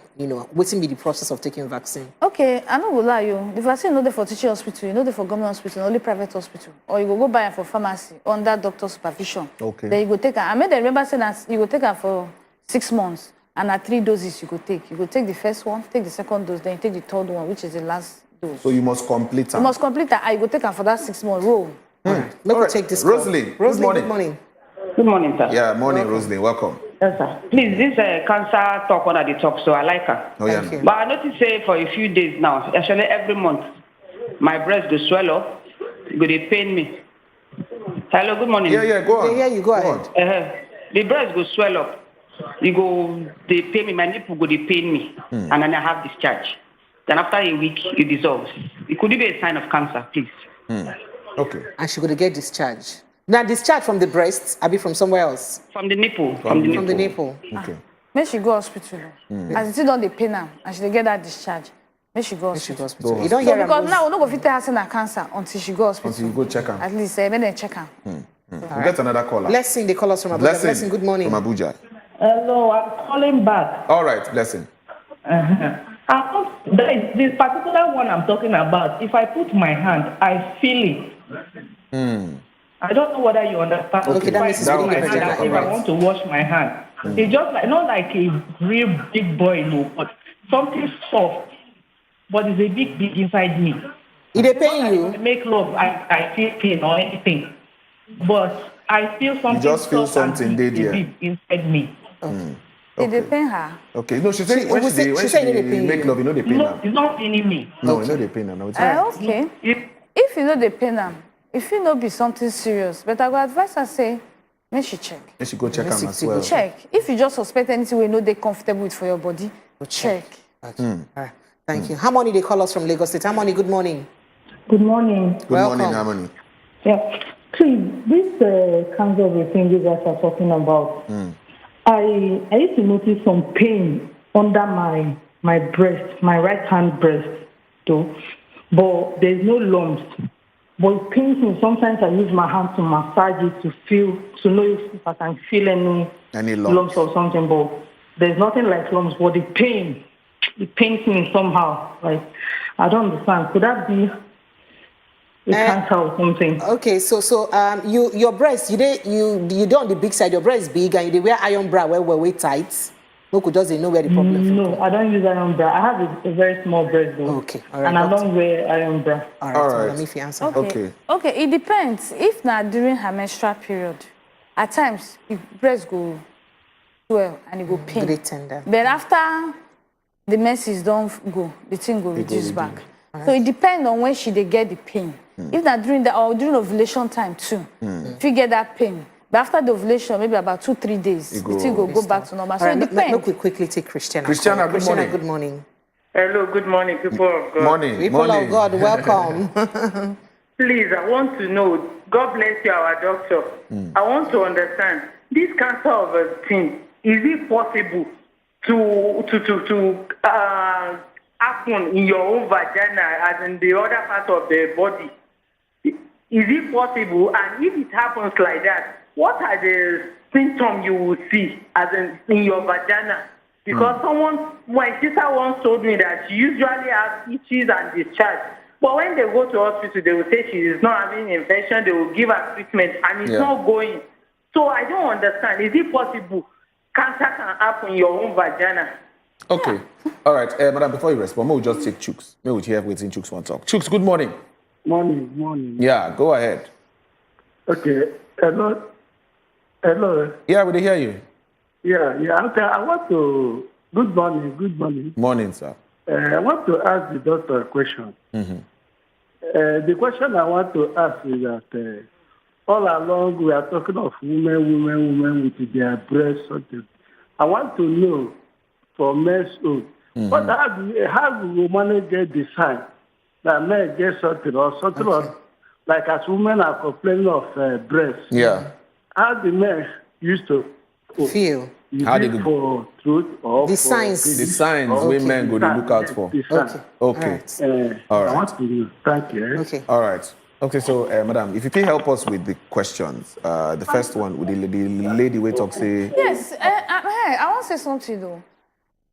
what's be the process of taking vaccine? Okay, I no go lie you. The vaccine no dey for teaching hospital, no dey for government hospital, only private hospital. Or you go buy it for pharmacy under doctor supervision. Okay. Then you go take it. I made them remember saying that you go take it for 6 months and at 3 doses you go take. You go take the first one, take the second dose, then you take the third one, which is the last dose. So you must complete that. You must complete that. You go take it for that 6 month roll. Let me take this. Rosalind, good morning. Good morning. Good morning, sir. Yeah, morning, Rosalind. Welcome. Yes, sir. Please, this cancer talk one at the talk, so I like her. Oh, yeah. But I noticed say for a few days now, actually every month, my breast go swell up, go they pain me. Hello, good morning. Yeah, go on. Yeah, you go ahead. The breast go swell up. They pain me, my nipple go they pain me, and then I have discharge. Then after a week, it dissolves. It could be a sign of cancer, please. Okay. And she could get discharged. Now, discharge from the breast, I be from somewhere else? From the nipple. From the nipple. Okay. Make she go hospital. As it still don't dey pain am, and she dey get that discharge. Make she go hospital. You don't hear because now we no go fit tell her say na cancer until she go hospital. Until you go check her. At least make them check her. We'll get another caller. Blessing, they call us from Abuja. Blessing, good morning. From Abuja. Hello, I'm calling back. All right, Blessing. This particular one I'm talking about, if I put my hand, I feel it. I don't know whether you understand. Okay, that makes if I want to wash my hand, it's just like not like a real big boy, no, but something soft, but it's a big inside me. It pain you? I make love, I feel pain or anything, but I feel something. You just feel something there inside me. Did they pain her? Okay, no, she said when she make love, they pain her. It's not paining me. No, they pain her. No, okay. If you know they pain her, if you know be something serious, but I go advise her say, make she check. Make she go check her as well. Check. If you just suspect anything we know they're comfortable with for your body, check. Okay. All right. Thank you. Harmony, they call us from Lagos State. Harmony, good morning. Good morning. Good morning, Harmony. Yeah. Please, this kind of a thing you guys are talking about, I used to notice some pain under my breast, my right hand breast, though, but there's no lumps. But it pains me. Sometimes I use my hand to massage it to know if I can feel any lumps or something. But there's nothing like lumps. But it pains me somehow. Like I don't understand. Could that be a cancer or something? Okay, so your breast, you don't on the big side. Your breast is big, and you wear iron bra where we're tight. No, could just know where the problem is. No, I don't use iron bra. I have a very small breast though. Okay, all right. And I don't wear iron bra. All right. Let me see answer. Okay, it depends. If not during her menstrual period, at times the breast go swell and it go pain. Very tender. But after the menses don't go, the thing go reduce back. Right. So it depends on when she they get the pain. If not during during ovulation time too, if you get that pain. But after the ovulation, maybe about 2-3 days, it will go back to normal. So it depends. Look, we quickly take Christiana. Christiana, good morning. Hello, good morning, people of God. Morning. People of God, welcome. Please, I want to know, God bless you, our doctor. I want to understand, this cancer of a thing, is it possible to happen in your own vagina as in the other part of the body? Is it possible? And if it happens like that, what are the symptoms you will see as in your vagina? Because my sister once told me that she usually has itches and discharge. But when they go to hospital, they will say she is not having infection. They will give her treatment and it's not going. So I don't understand. Is it possible cancer can happen in your own vagina? Okay. All right. Madam, before you respond, we'll just take Chooks. Maybe we'll hear waiting Chooks one talk. Chooks, good morning. Morning. Yeah, go ahead. Okay. Hello. Yeah, we hear you. Yeah. Okay, I want to... Good morning. Morning, sir. I want to ask the doctor a question. The question I want to ask is that all along we are talking of women with their breasts. I want to know for men's own, how do women get the sign that men get something or something like as women are complaining of breasts? Yeah. How the men used to feel? How they go for truth or the for signs? The signs women go to look out for. Okay. All right. I want to know. Thank you. Okay. All right. Okay, so, madam, if you can help us with the questions. The first one, with the lady we talk say... Yes, I want to say something, though.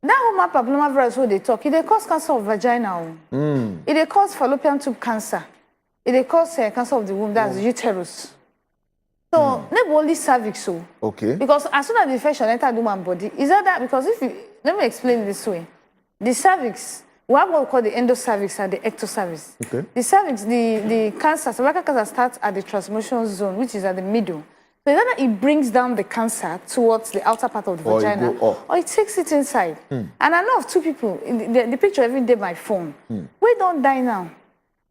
That woman papillomavirus who they talk, it cause cancer of vagina. It cause fallopian tube cancer. It cause cancer of the womb, that's uterus. So, not only cervix. Okay. Because as soon as the infection enters the woman's body, is that because if you... Let me explain it this way. The cervix... We have what we call the endocervix and the ectocervix. Okay. The cervix, the cancer, cervical cancer starts at the transmission zone, which is at the middle. So either it brings down the cancer towards the outer part of the vagina, or it takes it inside. And I know of two people, the picture every day by phone, we don't die now.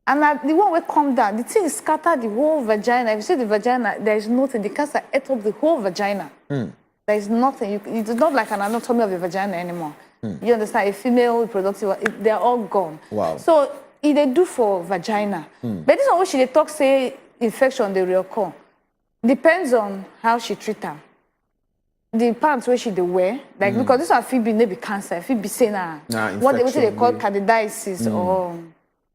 And the one will come down, the thing scattered the whole vagina. If you see the vagina, there is nothing. The cancer ate up the whole vagina. There is nothing. It's not like an anatomy of the vagina anymore. You understand? A female reproductive, they're all gone. Wow. So, if they do for vagina. But this one, what she talk say infection, they reoccur. Depends on how she treat them. The pants where she they wear, like because this one FEB maybe cancer, FEB say what they call candidiasis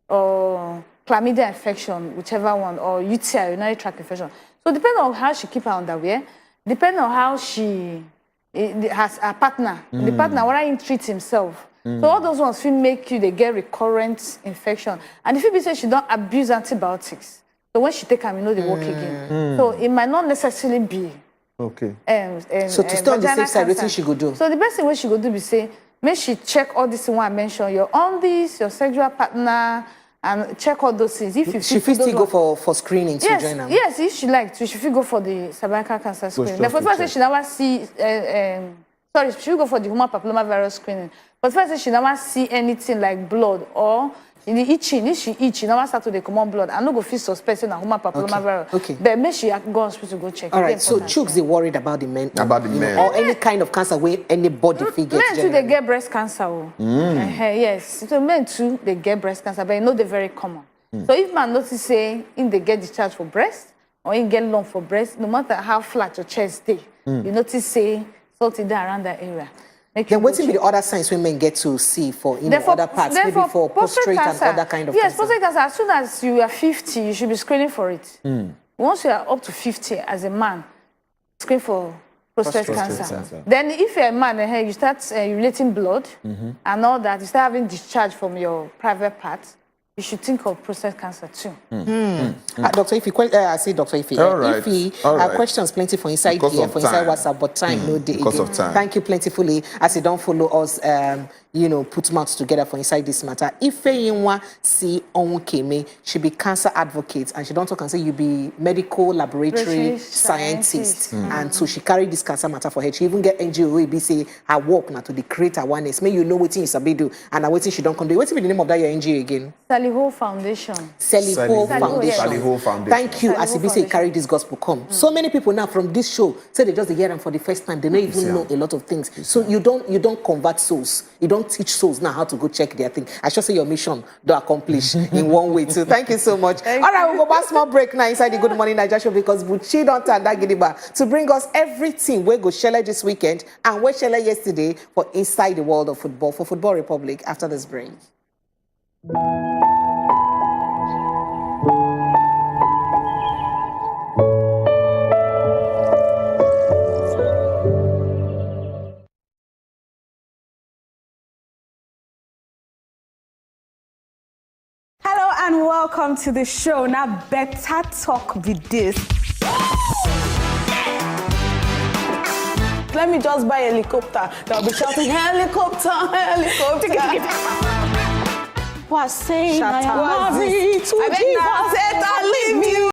or chlamydia infection, whichever one, or UTI, urinary tract infection. So, depending on how she keep her underwear, depending on how she has a partner. The partner, whether he treats himself. So all those ones will make you, they get recurrent infection. And if you say she don't abuse antibiotics, so when she take them, you know they work again. So it might not necessarily be. Okay. So to stay on the safe side, what she go do? So the best thing what she go do be say, make she check all this one I mentioned, your undies, your sexual partner, and check all those things. If you she fit still go for screening to join them. Yes, if she like to, she fit go for the cervical cancer screening. Therefore, first she never see. Sorry, she will go for the human papillomavirus screening. But first she never see anything like blood or in the itching. If she itch, she never start to the common blood. I no go feel suspecting a human papillomavirus. Okay. But make she go hospital go check. All right. So Chooks they worried about the men. About the men. Or any kind of cancer where anybody figures. Men too they get breast cancer. Yes. So men too they get breast cancer, but you know they're very common. So if man notice say in they get discharged for breast or in get lump for breast, no matter how flat your chest is, you notice say something there around that area. Then what's be the other signs women get to see for other parts, maybe for prostate and other kind of yes, cancer? prostate cancer, as soon as you are 50, you should be screening for it. Once you are up to 50 as a man, screen for prostate cancer. Then if you're a man, you start urinating blood and all that, you start having discharge from your private parts, you should think of prostate cancer too. Dr. Ife, I say Dr. Ife. Ife, questions plenty for inside here, for inside WhatsApp, but time no day because again. Of time. Thank you plentifully. As you don't follow us, put mouths together for inside this matter. Ife Yinwa si Onwukeme, she be cancer advocate, and she don't talk and say you be medical laboratory scientist. And so she carry this cancer matter for her. She even get NGO where be say her work now to create awareness. May you know what things you do and waiting she don't come do. What's the name of that your NGO again? Saliho Foundation. Saliho Foundation. Thank you. As you say, carry this gospel come. So many people now from this show say they just hear them for the first time. They don't even know a lot of things. So you don't convert souls. You don't teach souls now how to go check their thing. I should say your mission do accomplish in one way too. Thank you so much. All right, we'll go back small break now inside the Good Morning Nigeria show because Buchi don't turn that gidiba to bring us everything we go share this weekend and we share yesterday for inside the world of football for Football Republic after this break. And welcome to the show. Now, better talk with this. Let me just buy a helicopter. They'll be shouting, helicopter, helicopter. Was saying I am married to Jesus. Leave me.